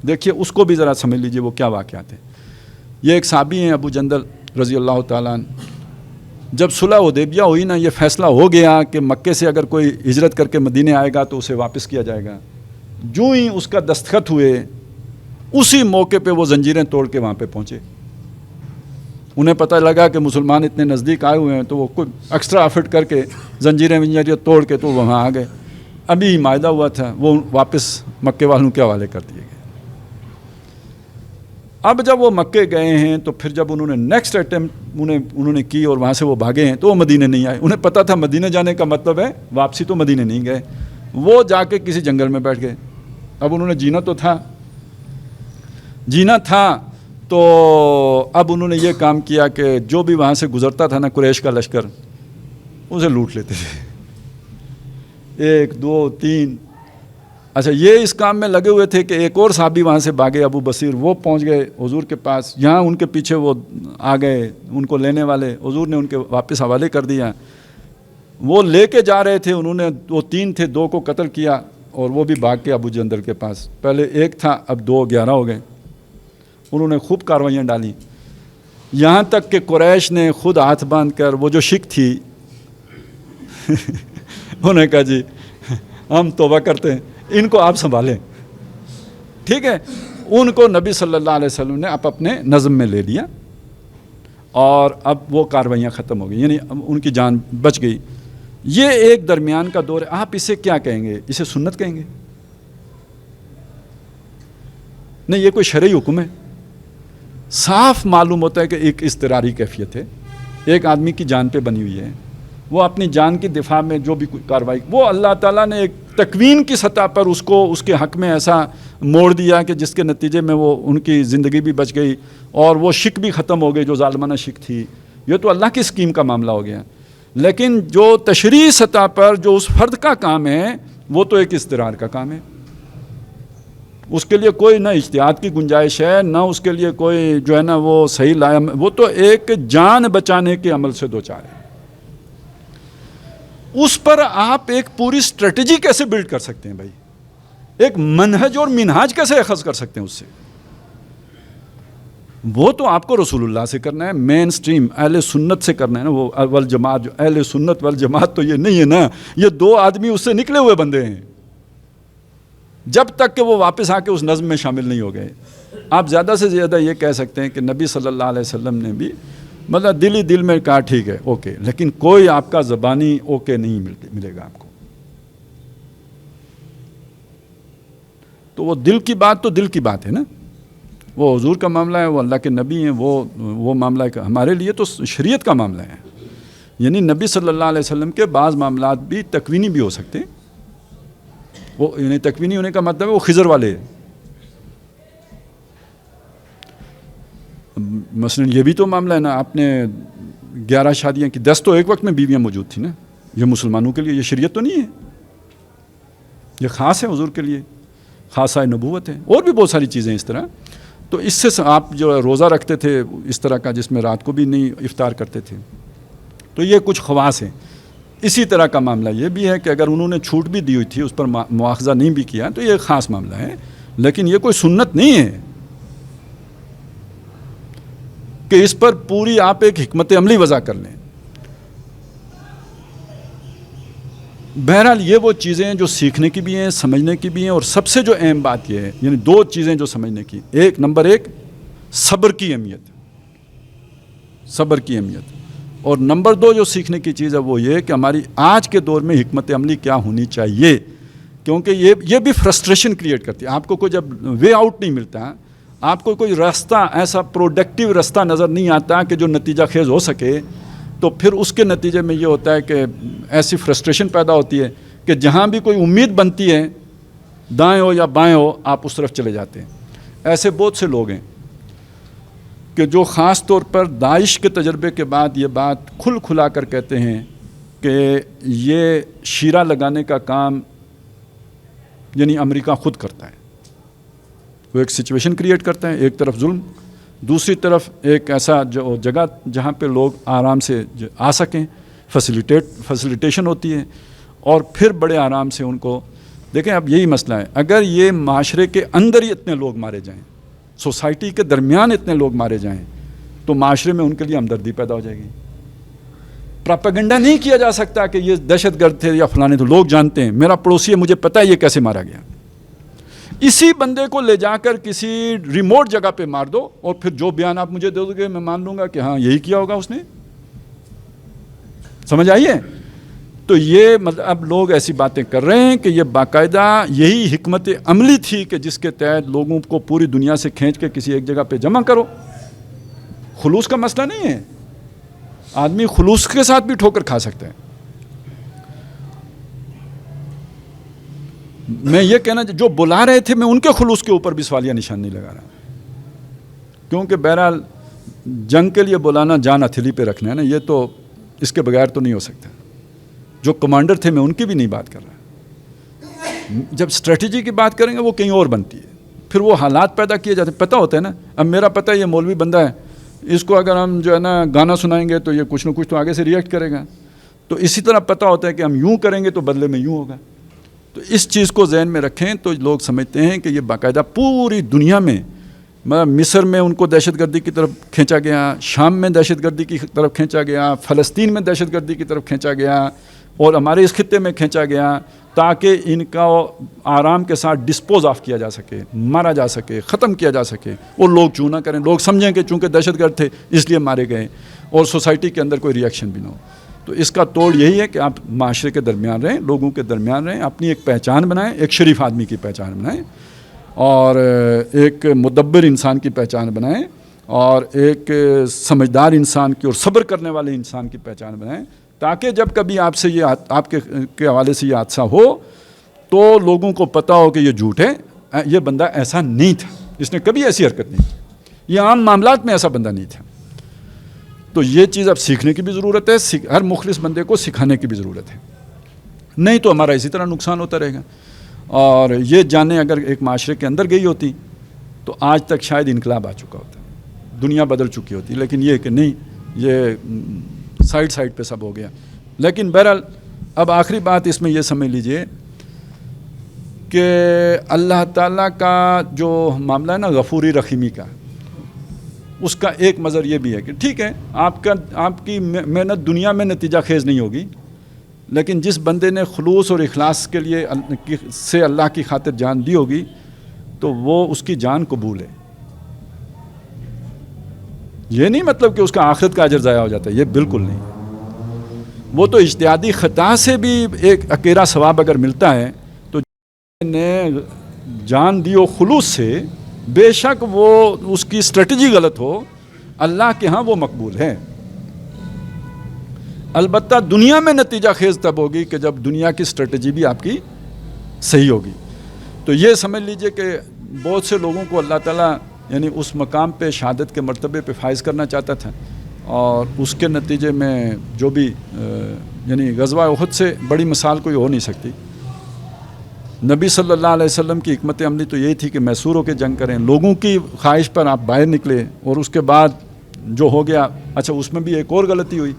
دیکھیے، اس کو بھی ذرا سمجھ لیجئے وہ کیا واقعات ہیں۔ یہ ایک صحابی ہیں ابو جندل رضی اللہ تعالیٰ عنہ، جب صلح حدیبیہ ہوئی نا، یہ فیصلہ ہو گیا کہ مکے سے اگر کوئی ہجرت کر کے مدینے آئے گا تو اسے واپس کیا جائے گا، جو ہی اس کا دستخط ہوئے اسی موقع پہ وہ زنجیریں توڑ کے وہاں پہ پہنچے۔ انہیں پتہ لگا کہ مسلمان اتنے نزدیک آئے ہوئے ہیں تو وہ کوئی ایکسٹرا ایفرٹ کر کے زنجیریں توڑ کے تو وہاں آ گئے۔ ابھی معاہدہ ہوا تھا، وہ واپس مکے والوں کے حوالے کر دیے گئے۔ اب جب وہ مکے گئے ہیں تو پھر جب انہوں نے نیکسٹ اٹیمپٹ انہوں نے کی اور وہاں سے وہ بھاگے ہیں تو وہ مدینے نہیں آئے۔ انہیں پتہ تھا مدینے جانے کا مطلب ہے واپسی، تو مدینے نہیں گئے، وہ جا کے کسی جنگل میں بیٹھ گئے۔ اب انہوں نے جینا تھا تو اب انہوں نے یہ کام کیا کہ جو بھی وہاں سے گزرتا تھا نا قریش کا لشکر، اسے لوٹ لیتے تھے، 1 2 3۔ اچھا یہ اس کام میں لگے ہوئے تھے کہ ایک اور صحابی وہاں سے بھاگے، ابو بصیر، وہ پہنچ گئے حضور کے پاس، یہاں ان کے پیچھے وہ آ گئے ان کو لینے والے، حضور نے ان کے واپس حوالے کر دیا۔ وہ لے کے جا رہے تھے، انہوں نے وہ 3 تھے، 2 کو قتل کیا اور وہ بھی بھاگ کے ابو جندل کے پاس، پہلے 1 تھا اب 2 11 ہو گئے۔ انہوں نے خوب کاروائیاں ڈالی، یہاں تک کہ قریش نے خود ہاتھ باندھ کر وہ جو شک تھی انہوں نے کہا جی ہم توبہ کرتے ہیں، ان کو آپ سنبھالیں، ٹھیک ہے۔ ان کو نبی صلی اللہ علیہ وسلم نے اپنے نظم میں لے لیا اور اب وہ کاروائیاں ختم ہو گئی، یعنی ان کی جان بچ گئی۔ یہ ایک درمیان کا دور ہے، آپ اسے کیا کہیں گے؟ اسے سنت کہیں گے؟ نہیں، یہ کوئی شرعی حکم ہے، صاف معلوم ہوتا ہے کہ ایک اضطراری کیفیت ہے، ایک آدمی کی جان پہ بنی ہوئی ہے، وہ اپنی جان کی دفاع میں جو بھی کوئی کارروائی، وہ اللہ تعالیٰ نے ایک تکوین کی سطح پر اس کو اس کے حق میں ایسا موڑ دیا کہ جس کے نتیجے میں وہ ان کی زندگی بھی بچ گئی اور وہ شک بھی ختم ہو گئی جو ظالمانہ شک تھی۔ یہ تو اللہ کی اسکیم کا معاملہ ہو گیا، لیکن جو تشریعی سطح پر جو اس فرد کا کام ہے وہ تو ایک اضطرار کا کام ہے، اس کے لیے کوئی نہ اجتہاد کی گنجائش ہے، نہ اس کے لیے کوئی جو ہے نا وہ صحیح لایا، وہ تو ایک جان بچانے کے عمل سے دو چار ہے۔ اس پر آپ ایک پوری اسٹریٹجی کیسے بلڈ کر سکتے ہیں بھائی؟ ایک منہج اور منہاج کیسے اخذ کر سکتے ہیں اس سے؟ وہ تو آپ کو رسول اللہ سے کرنا ہے، مین سٹریم اہل سنت سے کرنا ہے نا، وہ والجماعت جو اہل سنت والجماعت تو یہ نہیں ہے نا، یہ دو آدمی اس سے نکلے ہوئے بندے ہیں، جب تک کہ وہ واپس آ کے اس نظم میں شامل نہیں ہو گئے۔ آپ زیادہ سے زیادہ یہ کہہ سکتے ہیں کہ نبی صلی اللہ علیہ وسلم نے بھی مطلب دل میں کہا ٹھیک ہے اوکے، لیکن کوئی آپ کا زبانی اوکے نہیں ملے گا آپ کو۔ تو وہ دل کی بات تو دل کی بات ہے نا، وہ حضور کا معاملہ ہے، وہ اللہ کے نبی ہیں، وہ معاملہ ہے۔ ہمارے لیے تو شریعت کا معاملہ ہے، یعنی نبی صلی اللہ علیہ وسلم کے بعض معاملات بھی تکوینی بھی ہو سکتے ہیں، وہ یعنی تکوینی ہونے کا مطلب ہے وہ خضر والے، مثلا یہ بھی تو معاملہ ہے نا، آپ نے 11 شادیاں کی، 10 تو ایک وقت میں بیویاں موجود تھیں نا، یہ مسلمانوں کے لیے یہ شریعت تو نہیں ہے، یہ خاص ہے حضور کے لیے، خاصہ نبوت ہے، اور بھی بہت ساری چیزیں اس طرح۔ تو اس سے آپ جو روزہ رکھتے تھے اس طرح کا جس میں رات کو بھی نہیں افطار کرتے تھے، تو یہ کچھ خواص ہیں۔ اسی طرح کا معاملہ یہ بھی ہے کہ اگر انہوں نے چھوٹ بھی دی ہوئی تھی، اس پر مواخذہ نہیں بھی کیا، تو یہ ایک خاص معاملہ ہے، لیکن یہ کوئی سنت نہیں ہے کہ اس پر پوری آپ ایک حکمت عملی وضع کر لیں۔ بہرحال یہ وہ چیزیں ہیں جو سیکھنے کی بھی ہیں، سمجھنے کی بھی ہیں، اور سب سے جو اہم بات یہ ہے، یعنی 2 چیزیں جو سمجھنے کی، نمبر 1 صبر کی اہمیت، صبر کی اہمیت، اور نمبر 2 جو سیکھنے کی چیز ہے وہ یہ کہ ہماری آج کے دور میں حکمت عملی کیا ہونی چاہیے، کیونکہ یہ بھی فرسٹریشن کریٹ کرتی ہے۔ آپ کو کوئی جب وے آؤٹ نہیں ملتا، آپ کو کوئی راستہ ایسا پروڈکٹیو راستہ نظر نہیں آتا کہ جو نتیجہ خیز ہو سکے، تو پھر اس کے نتیجے میں یہ ہوتا ہے کہ ایسی فرسٹریشن پیدا ہوتی ہے کہ جہاں بھی کوئی امید بنتی ہے، دائیں ہو یا بائیں ہو، آپ اس طرف چلے جاتے ہیں۔ ایسے بہت سے لوگ ہیں کہ جو خاص طور پر داعش کے تجربے کے بعد یہ بات کھلا کر کہتے ہیں کہ یہ شیرہ لگانے کا کام یعنی امریکہ خود کرتا ہے، وہ ایک سچویشن کریٹ کرتا ہے، ایک طرف ظلم، دوسری طرف ایک ایسا جو جگہ جہاں پہ لوگ آرام سے آ سکیں، فیسیلیٹیشن ہوتی ہے، اور پھر بڑے آرام سے ان کو دیکھیں۔ اب یہی مسئلہ ہے، اگر یہ معاشرے کے اندر ہی اتنے لوگ مارے جائیں، سوسائٹی کے درمیان اتنے لوگ مارے جائیں، تو معاشرے میں ان کے لیے ہمدردی پیدا ہو جائے گی۔ پراپیگنڈا نہیں کیا جا سکتا کہ یہ دہشت گرد تھے یا فلانے، تو لوگ جانتے ہیں، میرا پڑوسی ہے، مجھے پتہ ہے یہ کیسے مارا گیا۔ اسی بندے کو لے جا کر کسی ریموٹ جگہ پہ مار دو، اور پھر جو بیان آپ مجھے دے دو گے میں مان لوں گا کہ ہاں یہی کیا ہوگا اس نے۔ سمجھ آئیے؟ تو یہ مطلب اب لوگ ایسی باتیں کر رہے ہیں کہ یہ باقاعدہ یہی حکمت عملی تھی کہ جس کے تحت لوگوں کو پوری دنیا سے کھینچ کے کسی ایک جگہ پہ جمع کرو۔ خلوص کا مسئلہ نہیں ہے، آدمی خلوص کے ساتھ بھی ٹھوکر کھا سکتا ہے۔ میں یہ کہنا جو بلا رہے تھے، میں ان کے خلوص کے اوپر بھی سوالیہ نشان نہیں لگا رہا، کیونکہ بہرحال جنگ کے لیے بلانا جان ہتھیلی پہ رکھنا ہے نا، یہ تو اس کے بغیر تو نہیں ہو سکتا۔ جو کمانڈر تھے میں ان کی بھی نہیں بات کر رہا، جب اسٹریٹجی کی بات کریں گے وہ کہیں اور بنتی ہے، پھر وہ حالات پیدا کیے جاتے ہیں۔ پتہ ہوتا ہے نا، اب میرا پتہ ہے یہ مولوی بندہ ہے، اس کو اگر ہم جو ہے نا گانا سنائیں گے تو یہ کچھ نہ کچھ تو آگے سے ریئیکٹ کرے گا، تو اسی طرح پتہ ہوتا ہے کہ ہم یوں کریں گے تو بدلے میں یوں ہوگا۔ تو اس چیز کو ذہن میں رکھیں تو لوگ سمجھتے ہیں کہ یہ باقاعدہ پوری دنیا میں، مصر میں ان کو دہشت گردی کی طرف کھینچا گیا، شام میں دہشت گردی کی طرف کھینچا گیا، فلسطین میں دہشت گردی کی طرف کھینچا گیا، اور ہمارے اس خطے میں کھینچا گیا، تاکہ ان کا آرام کے ساتھ ڈسپوز آف کیا جا سکے، مارا جا سکے، ختم کیا جا سکے، اور لوگ چوں نہ کریں، لوگ سمجھیں کہ چونکہ دہشت گرد تھے اس لیے مارے گئے، اور سوسائٹی کے اندر کوئی ریئیکشن بھی نہ ہو۔ تو اس کا توڑ یہی ہے کہ آپ معاشرے کے درمیان رہیں، لوگوں کے درمیان رہیں، اپنی ایک پہچان بنائیں، ایک شریف آدمی کی پہچان بنائیں، اور ایک مدبر انسان کی پہچان بنائیں، اور ایک سمجھدار انسان کی اور صبر کرنے والے انسان کی پہچان بنائیں، تاکہ جب کبھی آپ سے یہ آپ کے حوالے سے یہ حادثہ ہو تو لوگوں کو پتہ ہو کہ یہ جھوٹ ہے، یہ بندہ ایسا نہیں تھا، اس نے کبھی ایسی حرکت نہیں کی، یہ عام معاملات میں ایسا بندہ نہیں تھا۔ تو یہ چیز اب سیکھنے کی بھی ضرورت ہے، ہر مخلص بندے کو سکھانے کی بھی ضرورت ہے، نہیں تو ہمارا اسی طرح نقصان ہوتا رہے گا۔ اور یہ جانیں اگر ایک معاشرے کے اندر گئی ہوتی تو آج تک شاید انقلاب آ چکا ہوتا، دنیا بدل چکی ہوتی، لیکن یہ کہ نہیں، یہ سائڈ پہ سب ہو گیا۔ لیکن بہرحال اب آخری بات اس میں یہ سمجھ لیجئے کہ اللہ تعالیٰ کا جو معاملہ ہے نا غفوری رحیمی کا، اس کا ایک مظہر یہ بھی ہے کہ ٹھیک ہے آپ کی محنت دنیا میں نتیجہ خیز نہیں ہوگی، لیکن جس بندے نے خلوص اور اخلاص کے لیے سے اللہ کی خاطر جان دی ہوگی تو وہ اس کی جان قبول ہے۔ یہ نہیں مطلب کہ اس کا آخرت کا اجر ضائع ہو جاتا ہے، یہ بالکل نہیں۔ وہ تو اجتہادی خطا سے بھی ایک اکیرا ثواب اگر ملتا ہے تو نے جان دی ہو خلوص سے، بے شک وہ اس کی اسٹریٹجی غلط ہو، اللہ کے ہاں وہ مقبول ہے۔ البتہ دنیا میں نتیجہ خیز تب ہوگی کہ جب دنیا کی اسٹریٹجی بھی آپ کی صحیح ہوگی۔ تو یہ سمجھ لیجئے کہ بہت سے لوگوں کو اللہ تعالیٰ یعنی اس مقام پہ شہادت کے مرتبے پہ فائز کرنا چاہتا تھا، اور اس کے نتیجے میں جو بھی یعنی غزوہ احد سے بڑی مثال کوئی ہو نہیں سکتی۔ نبی صلی اللہ علیہ وسلم کی حکمت عملی تو یہی تھی کہ میسور ہو کے جنگ کریں، لوگوں کی خواہش پر آپ باہر نکلے، اور اس کے بعد جو ہو گیا، اچھا اس میں بھی ایک اور غلطی ہوئی۔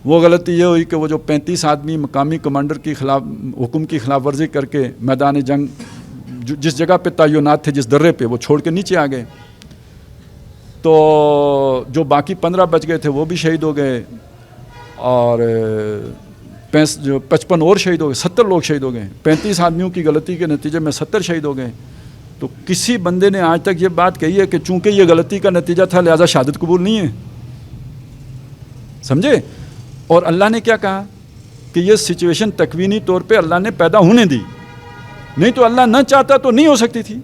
وہ غلطی یہ ہوئی کہ وہ جو 35 آدمی مقامی کمانڈر کی حکم کی خلاف ورزی کر کے میدان جنگ جس جگہ پہ تعینات تھے، جس درے پہ، وہ چھوڑ کے نیچے آ گئے، تو جو باقی 15 بچ گئے تھے وہ بھی شہید ہو گئے، اور 55 اور شہید ہو گئے، 70 لوگ شہید ہو گئے۔ 35 آدمیوں کی غلطی کے نتیجے میں 70 شہید ہو گئے۔ تو کسی بندے نے آج تک یہ بات کہی ہے کہ چونکہ یہ غلطی کا نتیجہ تھا لہذا شہادت قبول نہیں ہے؟ سمجھے؟ اور اللہ نے کیا کہا کہ یہ سچویشن تکوینی طور پہ اللہ نے پیدا ہونے دی، نہیں تو اللہ نہ چاہتا تو نہیں ہو سکتی تھی۔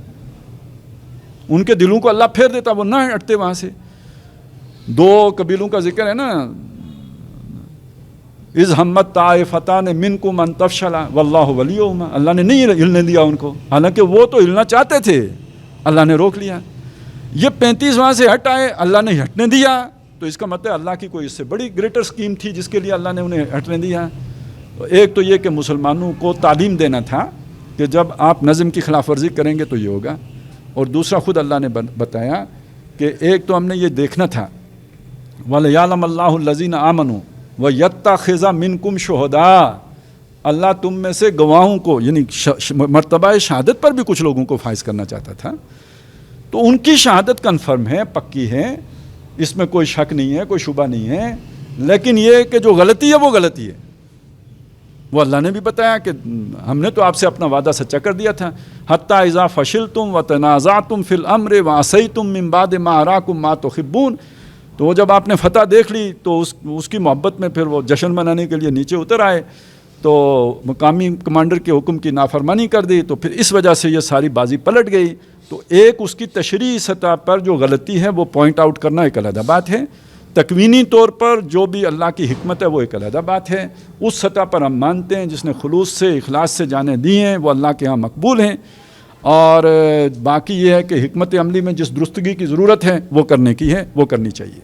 ان کے دلوں کو اللہ پھیر دیتا، وہ نہ ہٹتے وہاں سے۔ 2 قبیلوں کا ذکر ہے نا، اذ ہمت طائفتان منکم ان تفشلا واللہ ولیہما، اللہ نے نہیں ہلنے دیا ان کو، حالانکہ وہ تو ہلنا چاہتے تھے، اللہ نے روک لیا۔ یہ 35 وہاں سے ہٹ آئے، اللہ نے ہٹنے دیا، تو اس کا مطلب اللہ کی کوئی اس سے بڑی گریٹر اسکیم تھی جس کے لیے اللہ نے انہیں ہٹنے دیا۔ ایک تو یہ کہ مسلمانوں کو تعلیم دینا تھا کہ جب آپ نظم کی خلاف ورزی کریں گے تو یہ ہوگا، اور دوسرا خود اللہ نے بتایا کہ ایک تو ہم نے یہ دیکھنا تھا وَلِيَعْلَمَ اللَّهُ الَّذِينَ آمَنُوا وَيَتَّخِذَ مِنكُمْ شُهَدَاءَ، اللہ تم میں سے گواہوں کو یعنی مرتبہ شہادت پر بھی کچھ لوگوں کو فائز کرنا چاہتا تھا، تو ان کی شہادت کنفرم ہے، پکی ہے، اس میں کوئی شک نہیں ہے، کوئی شبہ نہیں ہے، لیکن یہ کہ جو غلطی ہے وہ غلطی ہے، وہ اللہ نے بھی بتایا کہ ہم نے تو آپ سے اپنا وعدہ سچا کر دیا تھا۔ حتیٰ اذا فشلتم وتنازعتم فی الامر وعصیتم من بعد ما اراکم ما تحبون، تو وہ جب آپ نے فتح دیکھ لی تو اس کی محبت میں پھر وہ جشن منانے کے لیے نیچے اتر آئے، تو مقامی کمانڈر کے حکم کی نافرمانی کر دی، تو پھر اس وجہ سے یہ ساری بازی پلٹ گئی۔ تو ایک اس کی تشریعی سطح پر جو غلطی ہے وہ پوائنٹ آؤٹ کرنا ایک علیحدہ بات ہے، تکوینی طور پر جو بھی اللہ کی حکمت ہے وہ ایک علیحدہ بات ہے، اس سطح پر ہم مانتے ہیں جس نے خلوص سے اخلاص سے جانیں دی ہیں وہ اللہ کے ہاں مقبول ہیں، اور باقی یہ ہے کہ حکمت عملی میں جس درستگی کی ضرورت ہے وہ کرنے کی ہے، وہ کرنی چاہیے۔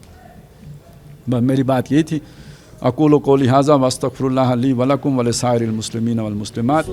بس میری بات یہی تھی۔ اقول قولی ھذا واستغفر اللہ لی ولکم ولسائر المسلمین والمسلمات۔